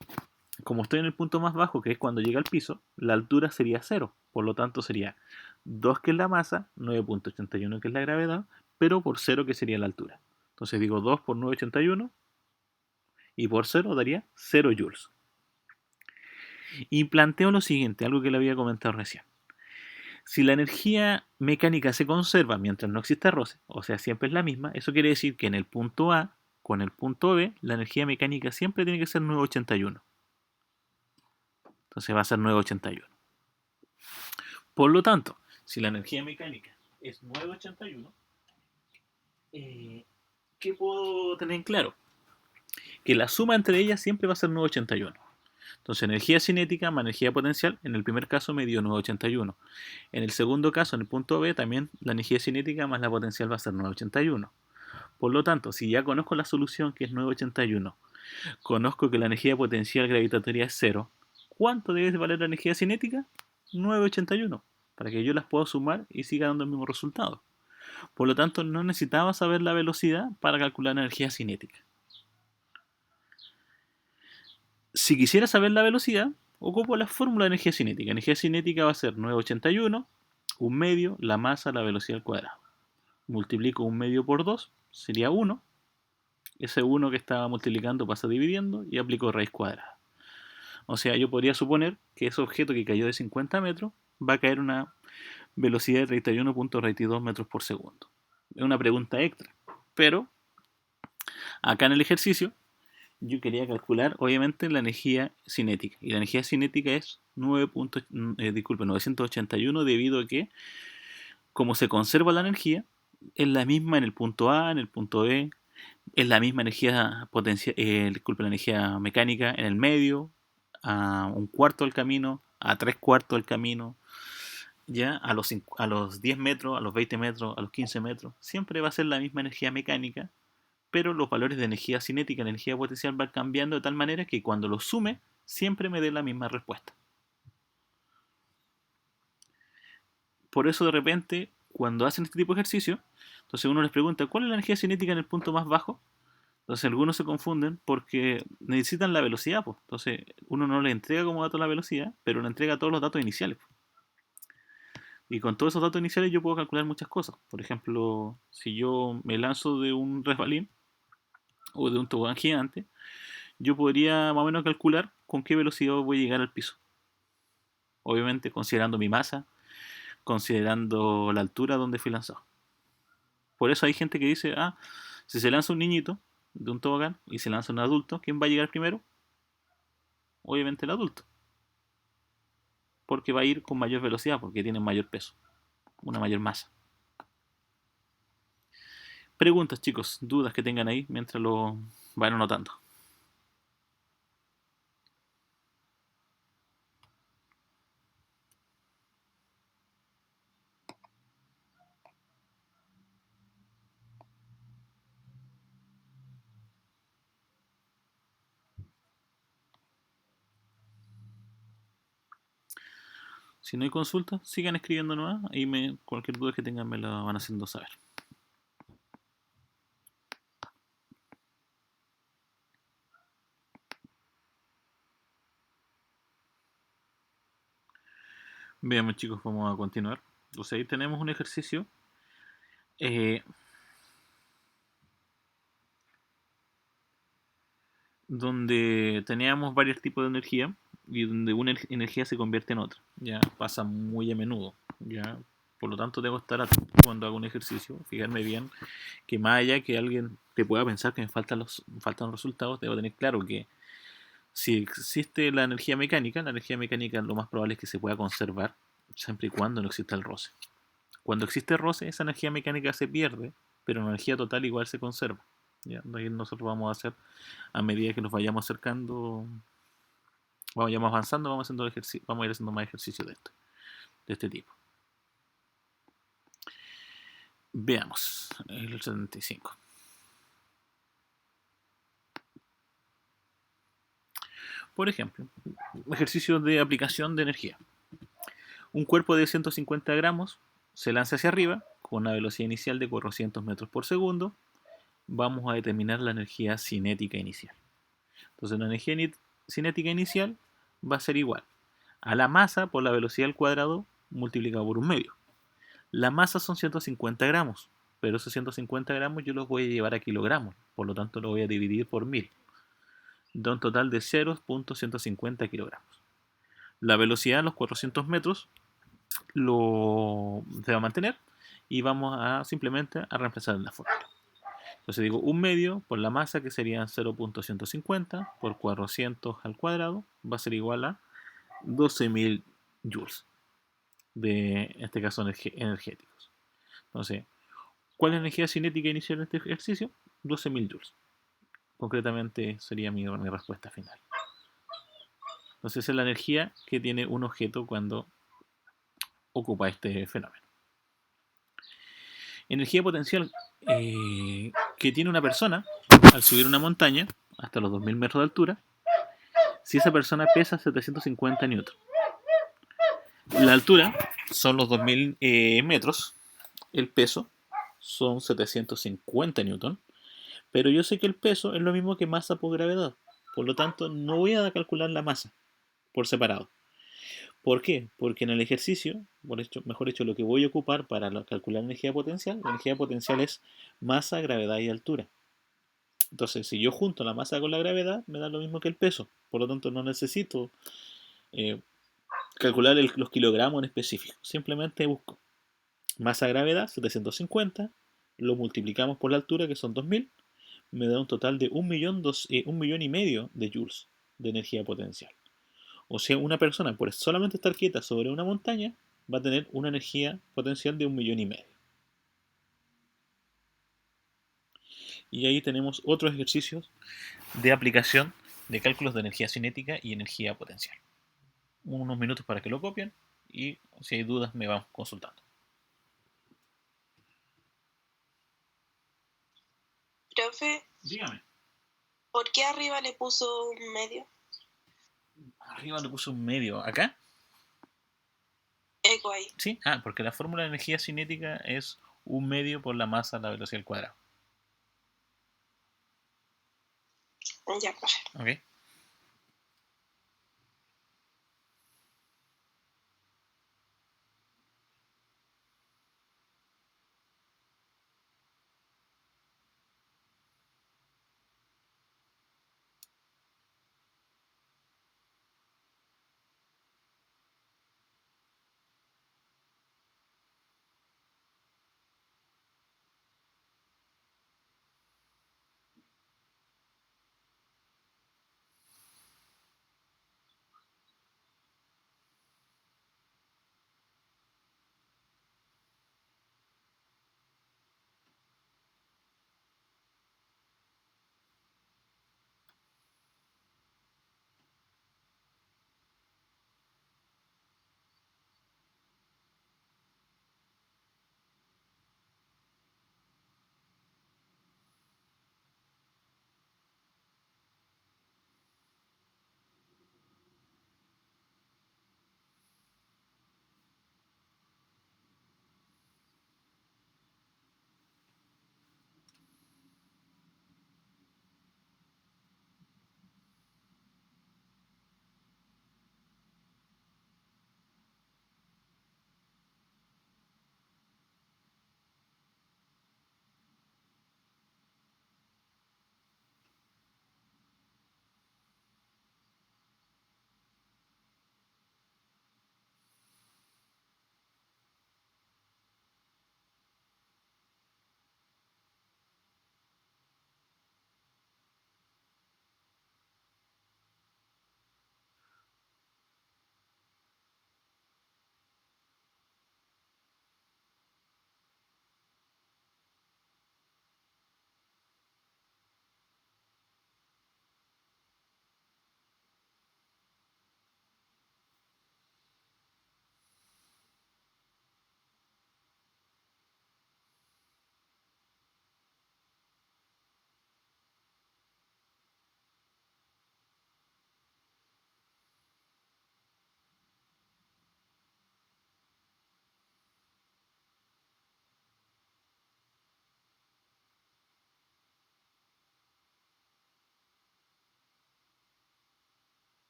Como estoy en el punto más bajo, que es cuando llega al piso, la altura sería 0. Por lo tanto, sería 2 que es la masa, 9.81 que es la gravedad, pero por 0 que sería la altura. Entonces digo 2 por 981 y por 0 daría 0 joules. Y planteo lo siguiente, algo que le había comentado recién. Si la energía mecánica se conserva mientras no exista roce, o sea, siempre es la misma, eso quiere decir que en el punto A con el punto B, la energía mecánica siempre tiene que ser 981. Entonces va a ser 981. Por lo tanto, si la energía mecánica es 981, ¿qué puedo tener en claro? Que la suma entre ellas siempre va a ser 981. Entonces, energía cinética más energía potencial, en el primer caso me dio 981. En el segundo caso, en el punto B, también la energía cinética más la potencial va a ser 981. Por lo tanto, si ya conozco la solución que es 981, conozco que la energía potencial gravitatoria es 0, ¿cuánto debe valer la energía cinética? 981, para que yo las pueda sumar y siga dando el mismo resultado. Por lo tanto, no necesitaba saber la velocidad para calcular la energía cinética. Si quisiera saber la velocidad, ocupo la fórmula de energía cinética. Energía cinética va a ser 981, un medio, la masa, la velocidad al cuadrado. Multiplico un medio por 2, sería 1. Ese 1 que estaba multiplicando pasa dividiendo y aplico raíz cuadrada. O sea, yo podría suponer que ese objeto que cayó de 50 metros va a caer a una velocidad de 31.32 metros por segundo. Es una pregunta extra. Pero acá en el ejercicio yo quería calcular obviamente la energía cinética. Y la energía cinética es 981 debido a que como se conserva la energía, es la misma en el punto A, en el punto B, es la misma energía la energía mecánica en el medio, a un cuarto del camino, a tres cuartos del camino, ya a los 10 metros, a los 20 metros, a los 15 metros, siempre va a ser la misma energía mecánica, pero los valores de energía cinética y energía potencial van cambiando de tal manera que cuando los sume, siempre me dé la misma respuesta. Por eso de repente, cuando hacen este tipo de ejercicio, entonces uno les pregunta, ¿cuál es la energía cinética en el punto más bajo? Entonces algunos se confunden porque necesitan la velocidad, pues. Entonces uno no le entrega como dato la velocidad, pero le entrega todos los datos iniciales, pues. Y con todos esos datos iniciales yo puedo calcular muchas cosas. Por ejemplo, si yo me lanzo de un resbalín o de un tobogán gigante, yo podría más o menos calcular con qué velocidad voy a llegar al piso. Obviamente considerando mi masa, considerando la altura donde fui lanzado. Por eso hay gente que dice, si se lanza un niñito de un tobogán y se lanza un adulto, ¿quién va a llegar primero? Obviamente el adulto. Porque va a ir con mayor velocidad, porque tiene mayor peso, una mayor masa. Preguntas, chicos, dudas que tengan ahí mientras lo van anotando. Si no hay consultas, sigan escribiendo nomás. Ahí cualquier duda que tengan me la van haciendo saber. Veamos, chicos, vamos a continuar. Entonces ahí tenemos un ejercicio donde teníamos varios tipos de energía y donde una energía se convierte en otra. Ya pasa muy a menudo. Ya, por lo tanto, debo estar atento cuando hago un ejercicio, fijarme bien que más allá que alguien te pueda pensar que me faltan los resultados, debo tener claro que si existe la energía mecánica lo más probable es que se pueda conservar siempre y cuando no exista el roce. Cuando existe roce, esa energía mecánica se pierde, pero la energía total igual se conserva. ¿Ya? Ahí nosotros vamos a hacer, a medida que nos vayamos acercando, vayamos avanzando, vamos a ir haciendo más ejercicios de este tipo. Veamos el 75. Por ejemplo, ejercicio de aplicación de energía. Un cuerpo de 150 gramos se lanza hacia arriba con una velocidad inicial de 400 metros por segundo. Vamos a determinar la energía cinética inicial. Entonces la energía cinética inicial va a ser igual a la masa por la velocidad al cuadrado multiplicado por un medio. La masa son 150 gramos, pero esos 150 gramos yo los voy a llevar a kilogramos, por lo tanto lo voy a dividir por 1000. Da un total de 0.150 kilogramos. La velocidad en los 400 metros se va a mantener y vamos a simplemente a reemplazar en la fórmula. Entonces digo un medio por la masa, que sería 0.150 por 400 al cuadrado, va a ser igual a 12.000 joules, en este caso energéticos. Entonces, ¿cuál es la energía cinética inicial en este ejercicio? 12.000 joules. Concretamente sería mi respuesta final. Entonces esa es la energía que tiene un objeto cuando ocupa este fenómeno. Energía potencial que tiene una persona al subir una montaña hasta los 2000 metros de altura, si esa persona pesa 750 newton. La altura son los 2000 metros, el peso son 750 newton, pero yo sé que el peso es lo mismo que masa por gravedad, por lo tanto no voy a calcular la masa por separado. ¿Por qué? Porque en el ejercicio, mejor dicho, lo que voy a ocupar para calcular energía potencial es masa, gravedad y altura. Entonces, si yo junto la masa con la gravedad, me da lo mismo que el peso. Por lo tanto, no necesito eh, calcular los kilogramos en específico. Simplemente busco masa, gravedad, 750, lo multiplicamos por la altura, que son 2000, me da un total de 1,5 millones de joules de energía potencial. O sea, una persona por solamente estar quieta sobre una montaña va a tener una energía potencial de 1,5 millones. Y ahí tenemos otros ejercicios de aplicación de cálculos de energía cinética y energía potencial. Unos minutos para que lo copien y si hay dudas me van consultando. Profe, Dígame. ¿por qué arriba le puso un medio? Arriba le puse un medio. ¿Acá? Eco ahí. Sí. Porque la fórmula de energía cinética es un medio por la masa a la velocidad al cuadrado. Ya, profe. ¿Ok?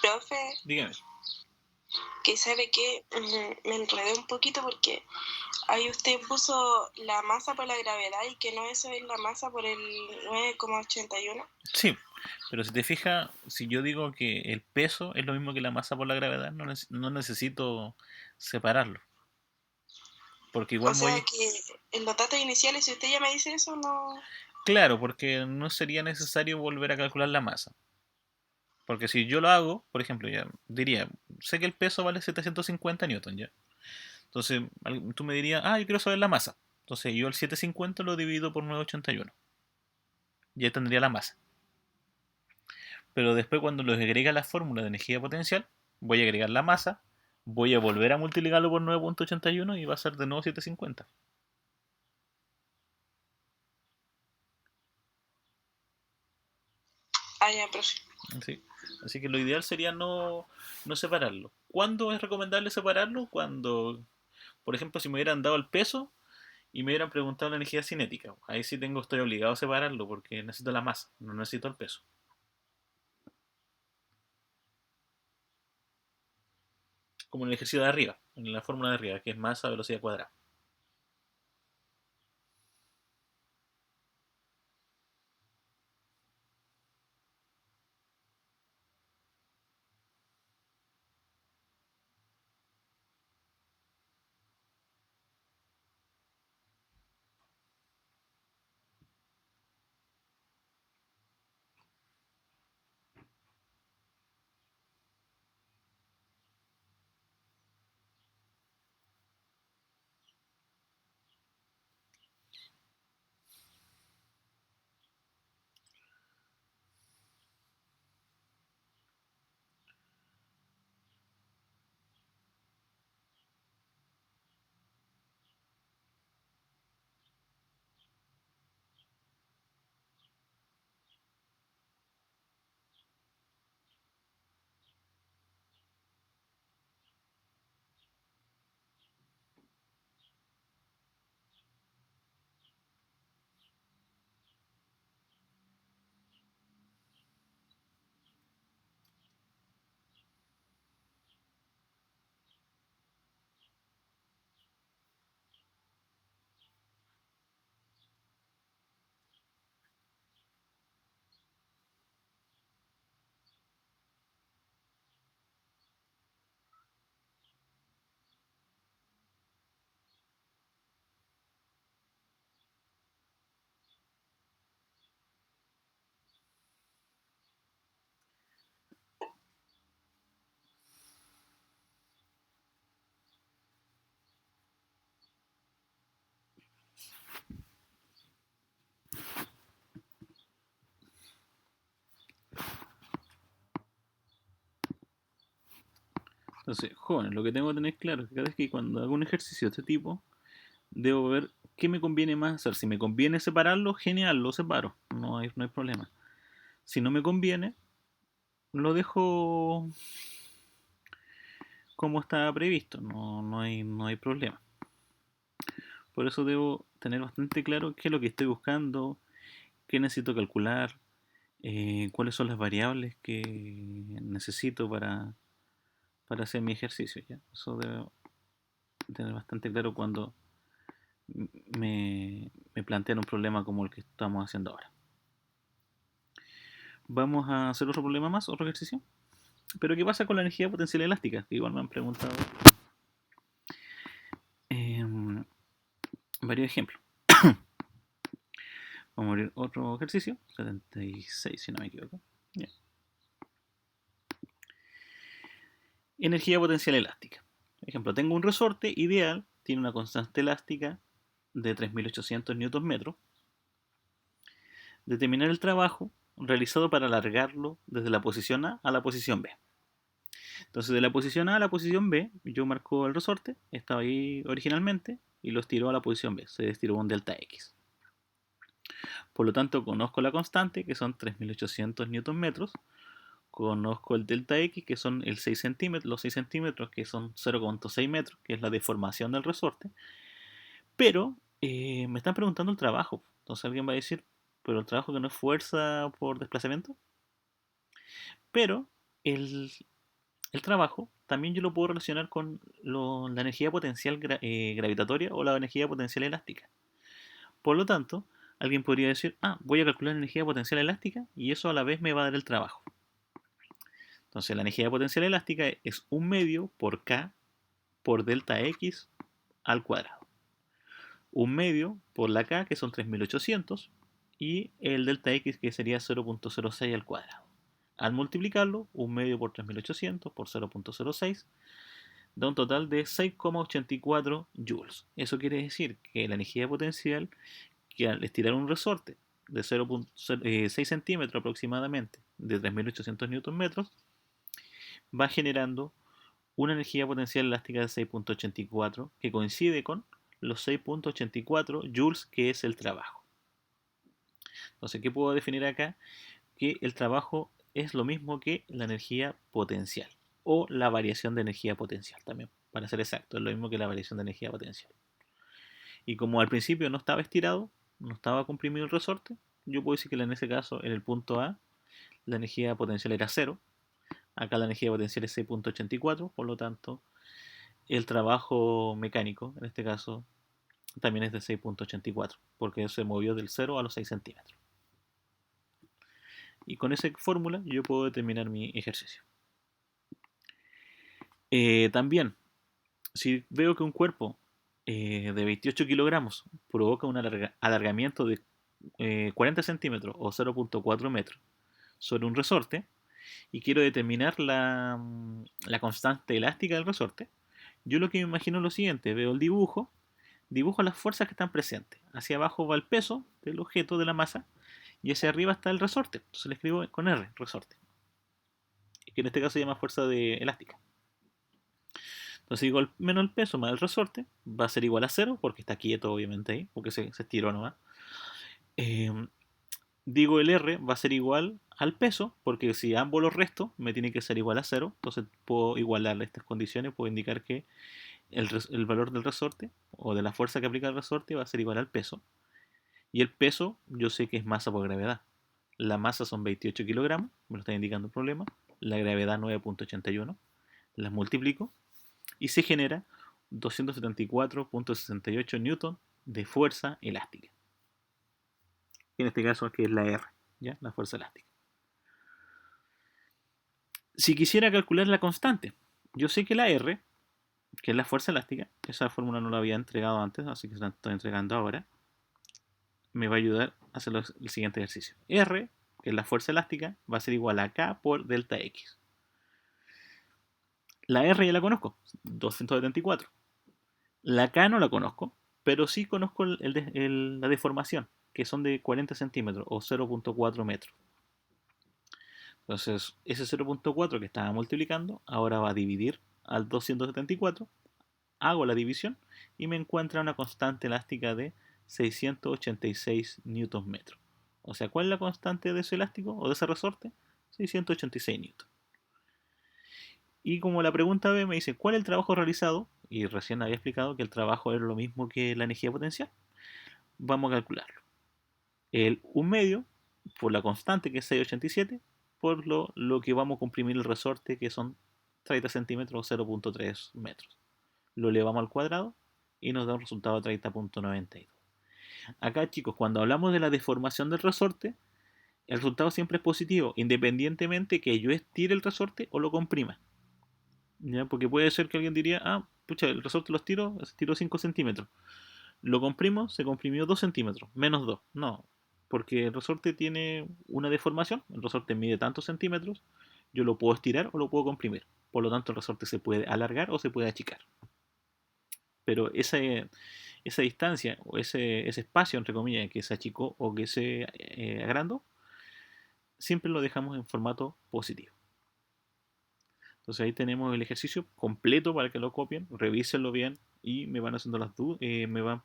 Profe, Dígame. que sabe que me enredé un poquito porque ahí usted puso la masa por la gravedad y que no eso es la masa por el 9,81. Sí, pero si te fijas, si yo digo que el peso es lo mismo que la masa por la gravedad, no necesito separarlo. Porque igual O sea que en los datos iniciales, si usted ya me dice eso, no... Claro, porque no sería necesario volver a calcular la masa. Porque si yo lo hago, por ejemplo, ya diría, sé que el peso vale 750 newton, ya. Entonces, tú me dirías, yo quiero saber la masa. Entonces, yo el 750 lo divido por 981. Ya tendría la masa. Pero después, cuando lo agrega a la fórmula de energía potencial, voy a agregar la masa, voy a volver a multiplicarlo por 9,81 y va a ser de nuevo 750. Ya, profe. ¿Sí? Así que lo ideal sería no separarlo. ¿Cuándo es recomendable separarlo? Cuando, por ejemplo, si me hubieran dado el peso y me hubieran preguntado la energía cinética. Ahí sí estoy obligado a separarlo porque necesito la masa, no necesito el peso. Como en el ejercicio de arriba, en la fórmula de arriba, que es masa a velocidad cuadrada. Entonces, jóvenes, lo que tengo que tener claro es que cada vez que cuando hago un ejercicio de este tipo, debo ver qué me conviene más hacer. Si me conviene separarlo, genial, lo separo, no hay problema. Si no me conviene, lo dejo como está previsto, no hay problema. Por eso debo tener bastante claro qué es lo que estoy buscando, qué necesito calcular, cuáles son las variables que necesito para hacer mi ejercicio. ¿Ya? Eso debo tener bastante claro cuando me plantean un problema como el que estamos haciendo ahora. Vamos a hacer otro problema más, otro ejercicio. Pero ¿qué pasa con la energía potencial elástica? Que igual me han preguntado varios ejemplos. Vamos a abrir otro ejercicio, 76 si no me equivoco. Yeah. Energía potencial elástica. Por ejemplo, tengo un resorte ideal, tiene una constante elástica de 3800 Nm. Determinar el trabajo realizado para alargarlo desde la posición A a la posición B. Entonces, de la posición A a la posición B, yo marco el resorte, estaba ahí originalmente, y lo estiró a la posición B, se estiró un delta X. Por lo tanto, conozco la constante, que son 3800 Nm, conozco el delta X, que son los 6 centímetros, que son 0,6 metros, que es la deformación del resorte, pero me están preguntando el trabajo. Entonces alguien va a decir, pero el trabajo que no es fuerza por desplazamiento. Pero el trabajo también yo lo puedo relacionar con la energía potencial gravitatoria o la energía potencial elástica. Por lo tanto, alguien podría decir, voy a calcular la energía potencial elástica y eso a la vez me va a dar el trabajo. Entonces la energía potencial elástica es 1 medio por K por delta X al cuadrado. 1 medio por la K, que son 3800, y el delta X, que sería 0.06 al cuadrado. Al multiplicarlo, 1 medio por 3800 por 0.06, da un total de 6,84 joules. Eso quiere decir que la energía potencial, que al estirar un resorte de 0.6 centímetros aproximadamente, de 3800 newton metros, va generando una energía potencial elástica de 6.84 que coincide con los 6.84 joules, que es el trabajo. Entonces, ¿qué puedo definir acá? Que el trabajo es lo mismo que la energía potencial o la variación de energía potencial también, para ser exacto, es lo mismo que la variación de energía potencial. Y como al principio no estaba estirado, no estaba comprimido el resorte, yo puedo decir que en ese caso, en el punto A, la energía potencial era 0. Acá la energía potencial es 6.84, por lo tanto, el trabajo mecánico, en este caso, también es de 6.84, porque se movió del 0 a los 6 centímetros. Y con esa fórmula yo puedo determinar mi ejercicio. También, si veo que un cuerpo de 28 kilogramos provoca un alargamiento de 40 centímetros o 0.4 metros sobre un resorte y quiero determinar la constante elástica del resorte, yo lo que me imagino es lo siguiente: veo el dibujo las fuerzas que están presentes. Hacia abajo va el peso del objeto, de la masa, y hacia arriba está el resorte. Entonces le escribo con R, resorte, que en este caso se llama fuerza elástica. Entonces digo, menos el peso más el resorte va a ser igual a 0, porque está quieto obviamente ahí, porque se estiró nomás. Digo, el R va a ser igual al peso, porque si ambos los resto me tiene que ser igual a 0. Entonces puedo igualar estas condiciones, puedo indicar que el valor del resorte o de la fuerza que aplica el resorte va a ser igual al peso. Y el peso yo sé que es masa por gravedad. La masa son 28 kilogramos, me lo está indicando el problema. La gravedad 9.81. Las multiplico y se genera 274.68 newton de fuerza elástica. En este caso aquí es la R, ¿ya? La fuerza elástica. Si quisiera calcular la constante, yo sé que la R, que es la fuerza elástica, esa fórmula no la había entregado antes, así que se la estoy entregando ahora, me va a ayudar a hacer el siguiente ejercicio. R, que es la fuerza elástica, va a ser igual a K por delta X. La R ya la conozco, 274. La K no la conozco, pero sí conozco la deformación, que son de 40 centímetros o 0.4 metros. Entonces, ese 0.4 que estaba multiplicando, ahora va a dividir al 274, hago la división y me encuentra una constante elástica de 686 newton metros. O sea, ¿cuál es la constante de ese elástico o de ese resorte? 686 newton. Y como la pregunta B me dice, ¿cuál es el trabajo realizado? Y recién había explicado que el trabajo era lo mismo que la energía potencial. Vamos a calcularlo. El 1 medio por la constante, que es 687, por lo que vamos a comprimir el resorte, que son 30 centímetros o 0.3 metros. Lo elevamos al cuadrado y nos da un resultado de 30.92. Acá, chicos, cuando hablamos de la deformación del resorte, el resultado siempre es positivo, independientemente que yo estire el resorte o lo comprima. ¿Ya? Porque puede ser que alguien diría, pucha, el resorte lo estiró 5 centímetros. Lo comprimo, se comprimió 2 centímetros, menos 2. No, porque el resorte tiene una deformación, el resorte mide tantos centímetros, yo lo puedo estirar o lo puedo comprimir. Por lo tanto, el resorte se puede alargar o se puede achicar. Pero esa distancia o ese espacio, entre comillas, que se achicó o que se agrandó, siempre lo dejamos en formato positivo. Entonces ahí tenemos el ejercicio completo para que lo copien, revísenlo bien y me van haciendo las dudas, me van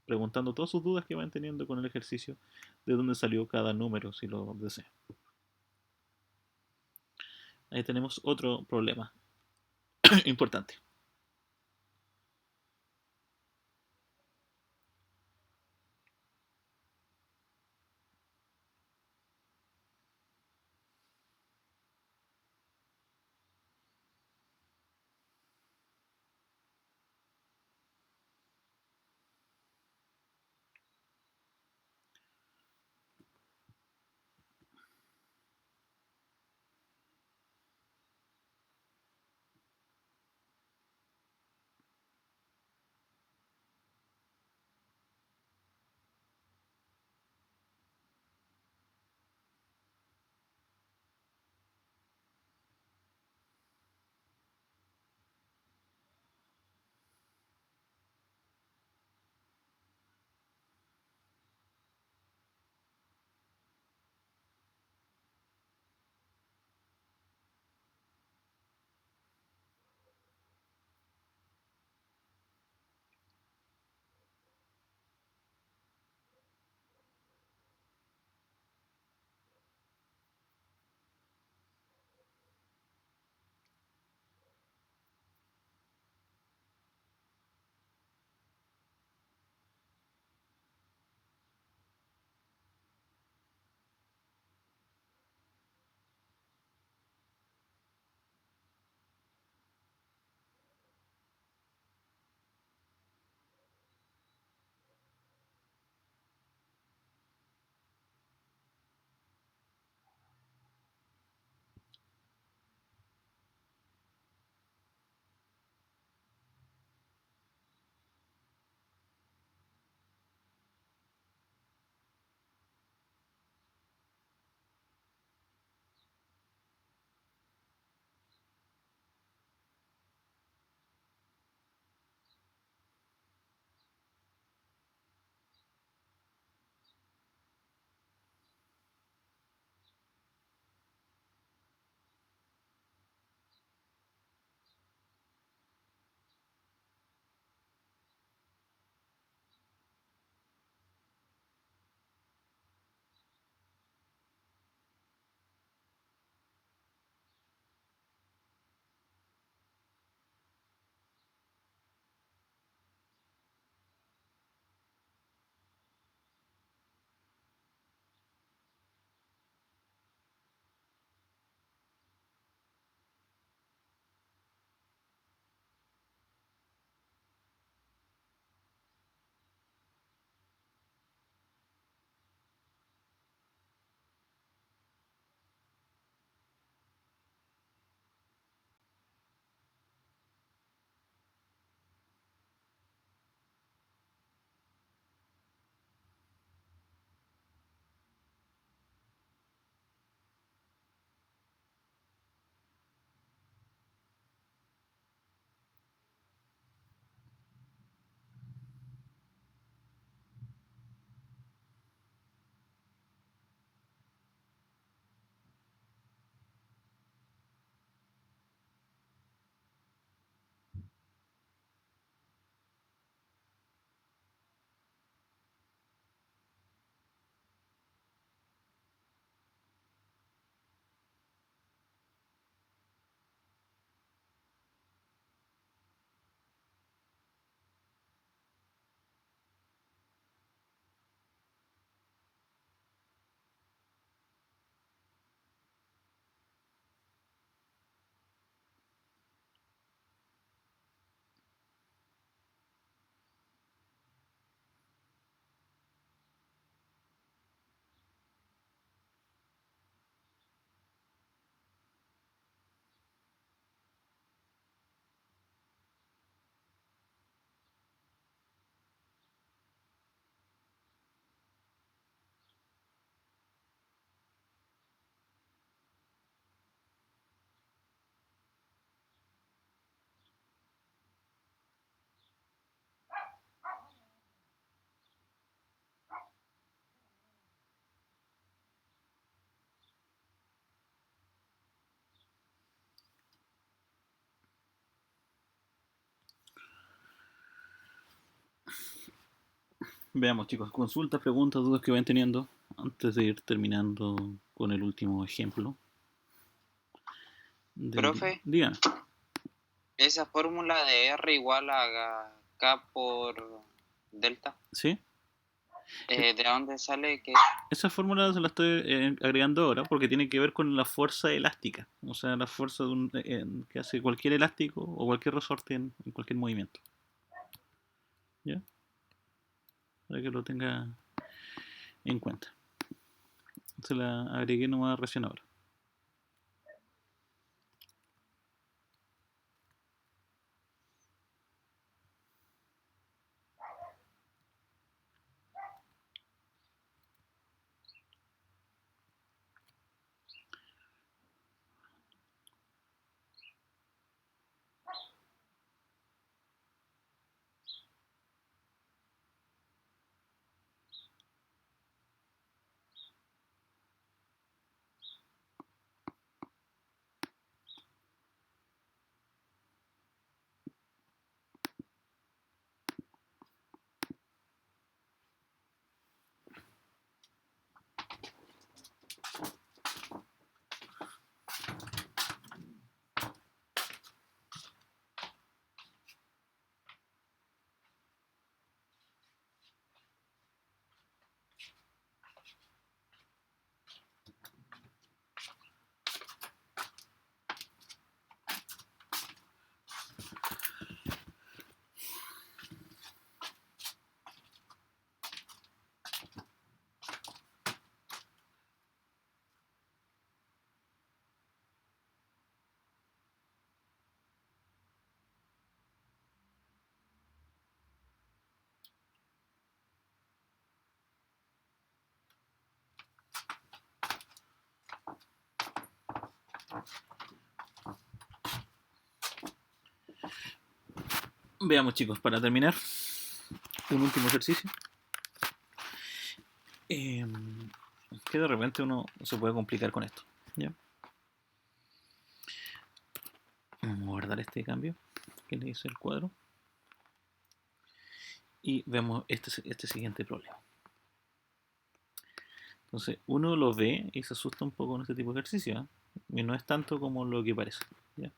preguntando todas sus dudas que van teniendo con el ejercicio, de dónde salió cada número, si lo desean. Ahí tenemos otro problema importante. Veamos, chicos, consultas, preguntas, dudas que vayan teniendo antes de ir terminando con el último ejemplo. Profe, Dígame. esa fórmula de R igual a K por delta, ¿Sí? ¿de dónde sale que Esa fórmula se la estoy agregando ahora porque tiene que ver con la fuerza elástica, o sea, la fuerza que hace cualquier elástico o cualquier resorte en cualquier movimiento. ¿Ya? Para que lo tenga en cuenta. Se la agregué nomás recién ahora. Veamos, chicos, para terminar, un último ejercicio. Que de repente uno se puede complicar con esto. ¿Ya? Vamos a guardar este cambio que le hice el cuadro. Y vemos este siguiente problema. Entonces, uno lo ve y se asusta un poco con este tipo de ejercicio, ¿eh? Y no es tanto como lo que parece. ¿Ya?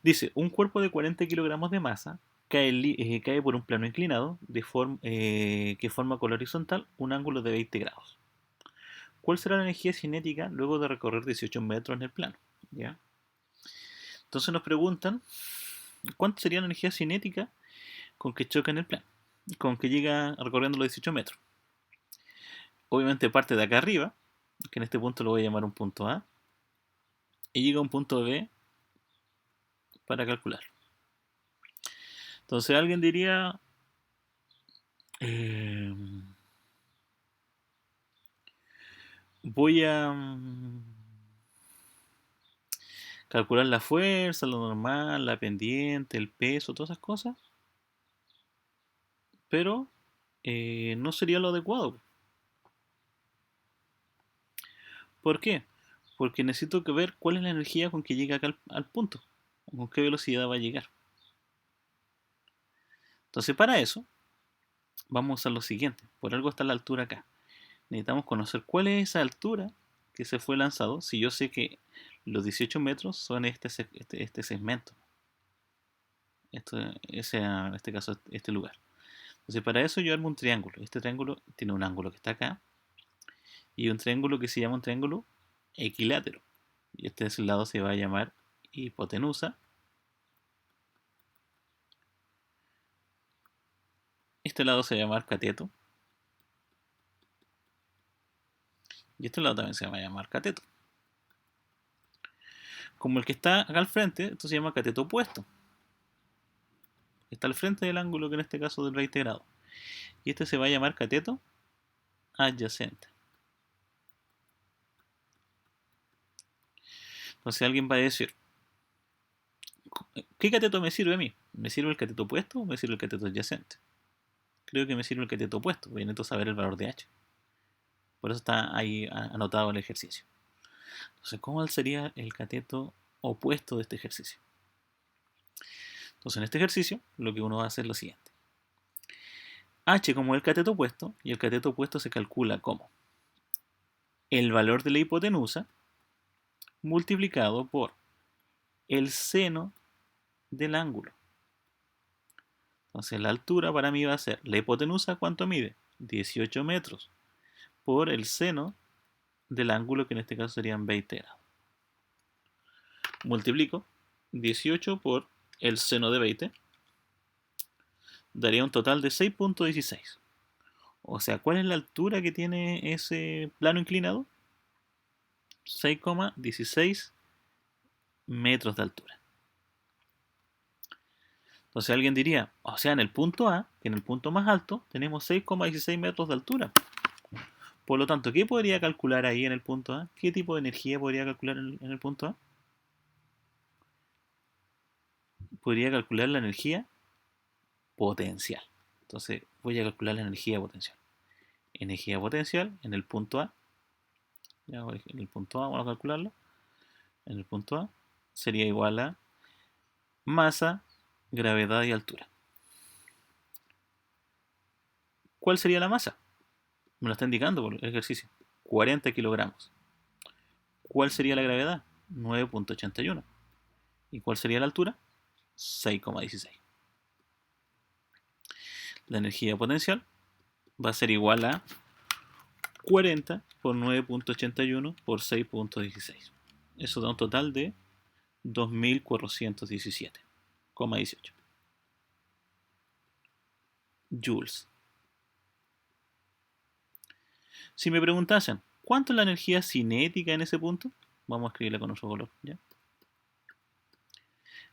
Dice, un cuerpo de 40 kilogramos de masa cae por un plano inclinado que forma con la horizontal un ángulo de 20 grados. ¿Cuál será la energía cinética luego de recorrer 18 metros en el plano? ¿Ya? Entonces nos preguntan, ¿cuánto sería la energía cinética con que choca en el plano? Con que llega recorriendo los 18 metros. Obviamente parte de acá arriba, que en este punto lo voy a llamar un punto A, y llega a un punto B para calcular. Entonces alguien diría, eh, voy a calcular la fuerza, lo normal, la pendiente, el peso, todas esas cosas, pero no sería lo adecuado. ¿Por qué? Porque necesito que ver cuál es la energía con que llega acá al punto, con qué velocidad va a llegar. Entonces para eso vamos a usar lo siguiente, por algo está la altura acá. Necesitamos conocer cuál es esa altura que se fue lanzado, si yo sé que los 18 metros son este segmento. En este caso, este lugar. Entonces para eso yo armo un triángulo. Este triángulo tiene un ángulo que está acá y un triángulo que se llama un triángulo equilátero. Y este lado se va a llamar hipotenusa. Este lado se va a llamar cateto. Y este lado también se va a llamar cateto. Como el que está acá al frente, esto se llama cateto opuesto. Está al frente del ángulo, que en este caso del 20 grados. Y este se va a llamar cateto adyacente. Entonces alguien va a decir, ¿qué cateto me sirve a mí? ¿Me sirve el cateto opuesto o me sirve el cateto adyacente? Creo que me sirve el cateto opuesto, porque necesito saber el valor de h. Por eso está ahí anotado el ejercicio. Entonces, ¿cómo sería el cateto opuesto de este ejercicio? Entonces, en este ejercicio, lo que uno va a hacer es lo siguiente. H como el cateto opuesto, y el cateto opuesto se calcula como el valor de la hipotenusa multiplicado por el seno del ángulo. Entonces la altura para mí va a ser la hipotenusa, ¿cuánto mide? 18 metros, por el seno del ángulo, que en este caso serían 20 grados. Multiplico 18 por el seno de 20, daría un total de 6.16. O sea, ¿cuál es la altura que tiene ese plano inclinado? 6,16 metros de altura. Entonces alguien diría, o sea, en el punto A, que en el punto más alto, tenemos 6,16 metros de altura. Por lo tanto, ¿qué podría calcular ahí en el punto A? ¿Qué tipo de energía podría calcular en el punto A? Podría calcular la energía potencial. Entonces voy a calcular la energía potencial. Energía potencial en el punto A. Ya voy en el punto A, vamos a calcularlo. En el punto A sería igual a masa, gravedad y altura. ¿Cuál sería la masa? Me lo está indicando por el ejercicio. 40 kilogramos. ¿Cuál sería la gravedad? 9.81. ¿Y cuál sería la altura? 6,16. La energía potencial va a ser igual a 40 por 9.81 por 6.16. Eso da un total de 2.417,18 joules. Si me preguntasen, ¿cuánto es la energía cinética en ese punto? Vamos a escribirla con otro color, ¿ya?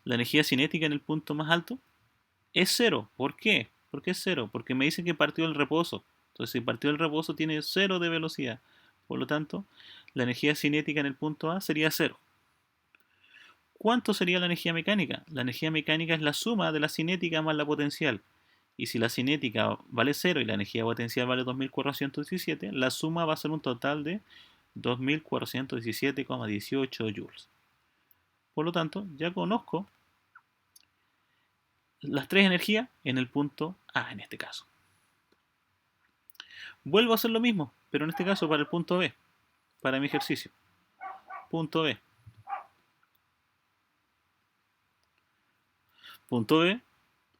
La energía cinética en el punto más alto es cero. ¿Por qué? ¿Por qué es cero? Porque me dicen que partió del reposo. Entonces, si partió del reposo, tiene cero de velocidad. Por lo tanto, la energía cinética en el punto A sería cero. ¿Cuánto sería la energía mecánica? La energía mecánica es la suma de la cinética más la potencial. Y si la cinética vale 0 y la energía potencial vale 2.417, la suma va a ser un total de 2.417,18 joules. Por lo tanto, ya conozco las tres energías en el punto A en este caso. Vuelvo a hacer lo mismo, pero en este caso para el punto B, para mi ejercicio. Punto B. Punto B.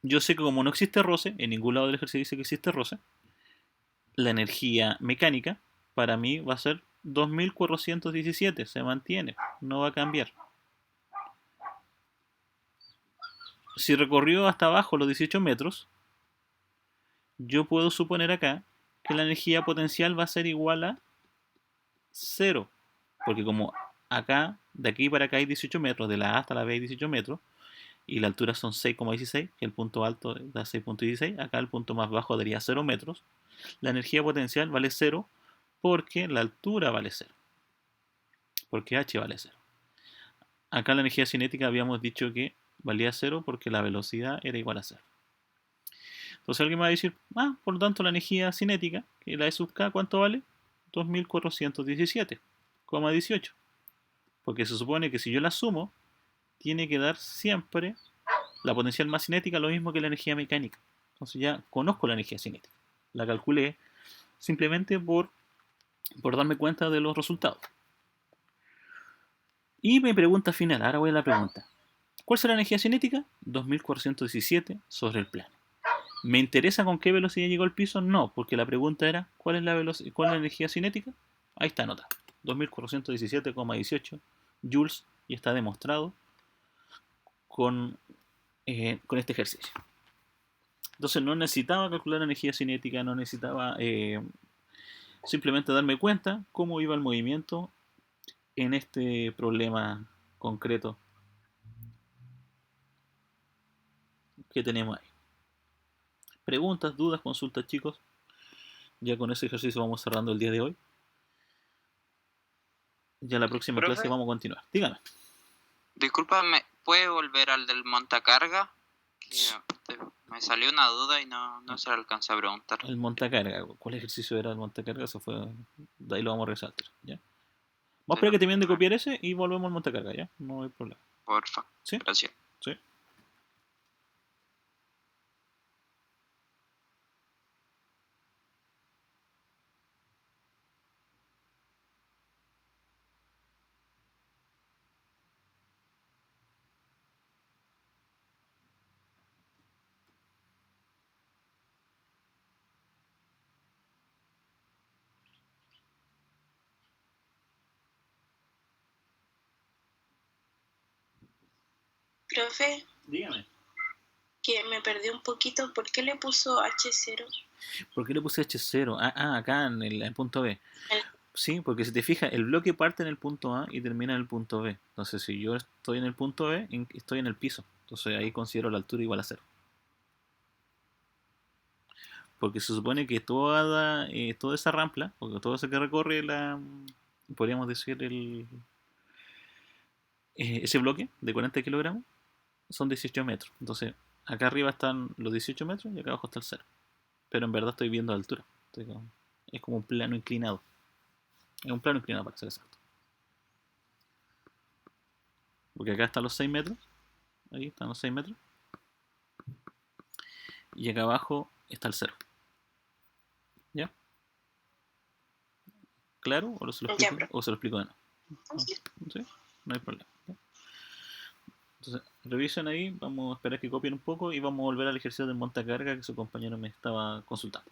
Yo sé que como no existe roce, en ningún lado del ejercicio dice que existe roce, la energía mecánica para mí va a ser 2.417, se mantiene, no va a cambiar. Si recorrió hasta abajo los 18 metros, yo puedo suponer acá que la energía potencial va a ser igual a 0, porque como acá, de aquí para acá hay 18 metros, de la A hasta la B hay 18 metros, y la altura son 6,16, que el punto alto da 6,16, acá el punto más bajo daría 0 metros, la energía potencial vale 0 porque la altura vale 0, porque H vale 0. Acá la energía cinética habíamos dicho que valía 0 porque la velocidad era igual a 0. Entonces alguien me va a decir, por lo tanto la energía cinética, que la E sub K, ¿cuánto vale? 2.417,18. Porque se supone que si yo la sumo, tiene que dar siempre la potencial más cinética lo mismo que la energía mecánica. Entonces ya conozco la energía cinética. La calculé simplemente por darme cuenta de los resultados. Y mi pregunta final, ahora voy a la pregunta. ¿Cuál será la energía cinética? 2.417 sobre el plano. ¿Me interesa con qué velocidad llegó al piso? No, porque la pregunta era ¿cuál es la energía cinética? Ahí está anotada. 2.417,18 joules y está demostrado con este ejercicio. Entonces no necesitaba calcular la energía cinética, no necesitaba simplemente darme cuenta cómo iba el movimiento en este problema concreto que tenemos ahí. Preguntas, dudas, consultas, chicos. Ya con ese ejercicio vamos cerrando el día de hoy. Ya la próxima clase vamos a continuar. Dígame. Discúlpame, ¿puede volver al del montacarga? Me salió una duda y no se la alcancé a preguntar. El montacarga. ¿Cuál ejercicio era el montacarga? Eso fue. De ahí lo vamos a resaltar. ¿Ya? Vamos a esperar que terminen de copiar ese y volvemos al montacarga, ¿ya? No hay problema. Porfa. ¿Sí? Gracias. Sí. Profe, Dígame. que me perdí un poquito, ¿por qué le puso H0? ¿Por qué le puse H0? Acá en el punto B. Sí, porque si te fijas, el bloque parte en el punto A y termina en el punto B. Entonces, si yo estoy en el punto B, estoy en el piso. Entonces, ahí considero la altura igual a 0. Porque se supone que toda esa rampla, porque todo eso que recorre podríamos decir, ese bloque de 40 kilogramos, son 18 metros. Entonces, acá arriba están los 18 metros y acá abajo está el 0. Pero en verdad estoy viendo altura. Es como un plano inclinado. Es un plano inclinado para ser exacto. Porque acá están los 6 metros. Ahí están los 6 metros. Y acá abajo está el 0. ¿Ya? ¿Claro? ¿O se lo explico, o se lo explico de nuevo? ¿No? ¿Sí? No hay problema. ¿Ya? Entonces, revisen ahí. Vamos a esperar que copien un poco y vamos a volver al ejercicio de montacarga que su compañero me estaba consultando.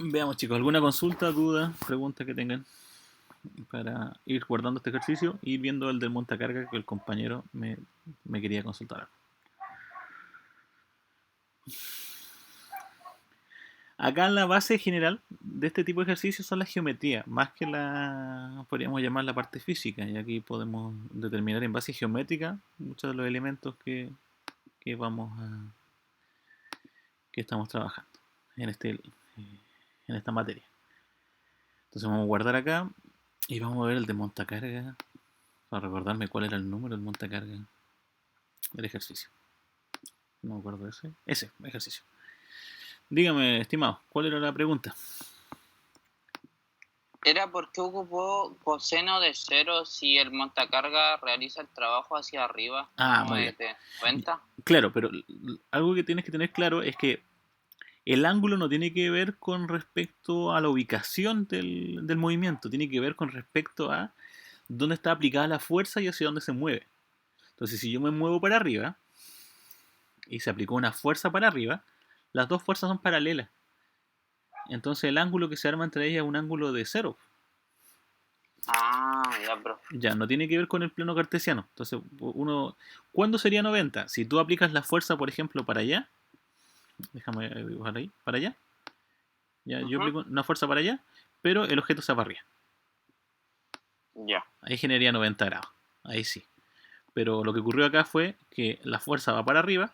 Veamos, chicos, ¿alguna consulta, duda, pregunta que tengan para ir guardando este ejercicio y viendo el del montacarga que el compañero me quería consultar? Acá la base general de este tipo de ejercicios son las geometrías, más que podríamos llamar la parte física, y aquí podemos determinar en base geométrica muchos de los elementos que vamos a que estamos trabajando en esta materia. Entonces vamos a guardar acá y vamos a ver el de montacarga para recordarme cuál era el número del montacarga del ejercicio. No me acuerdo de ese ejercicio. Dígame, estimado, ¿cuál era la pregunta? Era por qué ocupó coseno de 0 si el montacarga realiza el trabajo hacia arriba, como Muy bien. de 90. Claro, pero algo que tienes que tener claro es que el ángulo no tiene que ver con respecto a la ubicación del movimiento, tiene que ver con respecto a dónde está aplicada la fuerza y hacia dónde se mueve. Entonces, si yo me muevo para arriba y se aplicó una fuerza para arriba, las dos fuerzas son paralelas. Entonces el ángulo que se arma entre ellas es un ángulo de 0. Ya, bro. Ya, no tiene que ver con el plano cartesiano. Entonces, ¿cuándo sería 90? Si tú aplicas la fuerza, por ejemplo, para allá, déjame dibujar ahí, para allá. Ya, yo aplico una fuerza para allá, pero el objeto se aparría. Ya. Ahí generaría 90 grados. Ahí sí. Pero lo que ocurrió acá fue que la fuerza va para arriba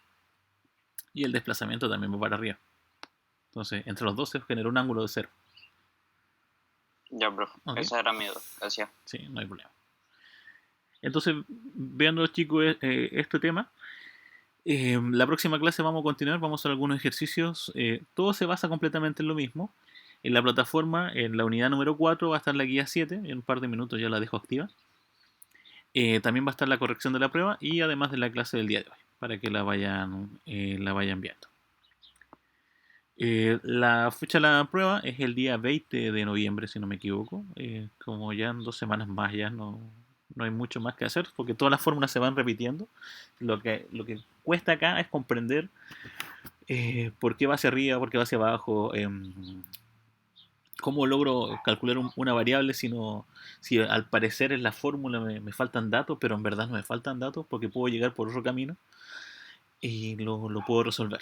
y el desplazamiento también va para arriba. Entonces, entre los dos se generó un ángulo de 0. Ya, bro. Okay. Esa era mi duda. Gracias. Sí, no hay problema. Entonces, vean los chicos este tema. La próxima clase vamos a continuar, vamos a hacer algunos ejercicios. Todo se basa completamente en lo mismo. En la plataforma, en la unidad número 4 va a estar la guía 7. En un par de minutos ya la dejo activa. También va a estar la corrección de la prueba y además de la clase del día de hoy, para que la vayan viendo. La fecha de la prueba es el día 20 de noviembre, si no me equivoco. Como ya en 2 semanas más ya no hay mucho más que hacer, porque todas las fórmulas se van repitiendo. Lo que cuesta acá es comprender por qué va hacia arriba, por qué va hacia abajo, cómo logro calcular una variable si al parecer en la fórmula me faltan datos, pero en verdad no me faltan datos porque puedo llegar por otro camino y lo puedo resolver.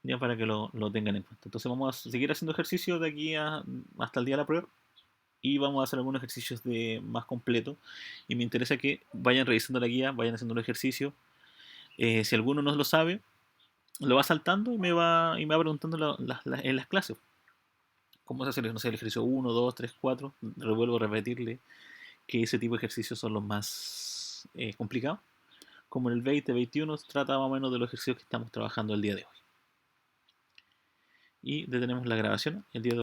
Ya para que lo tengan en cuenta. Entonces vamos a seguir haciendo ejercicios de aquí hasta el día de la prueba y vamos a hacer algunos ejercicios más completos y me interesa que vayan revisando la guía, vayan haciendo los ejercicios. Si alguno no lo sabe, lo va saltando y me va preguntando en las clases cómo se hace, no sé, el ejercicio 1, 2, 3, 4. Revuelvo a repetirle que ese tipo de ejercicios son los más complicados. Como en el 20, 21 trata más o menos de los ejercicios que estamos trabajando el día de hoy. Y detenemos la grabación. El día de hoy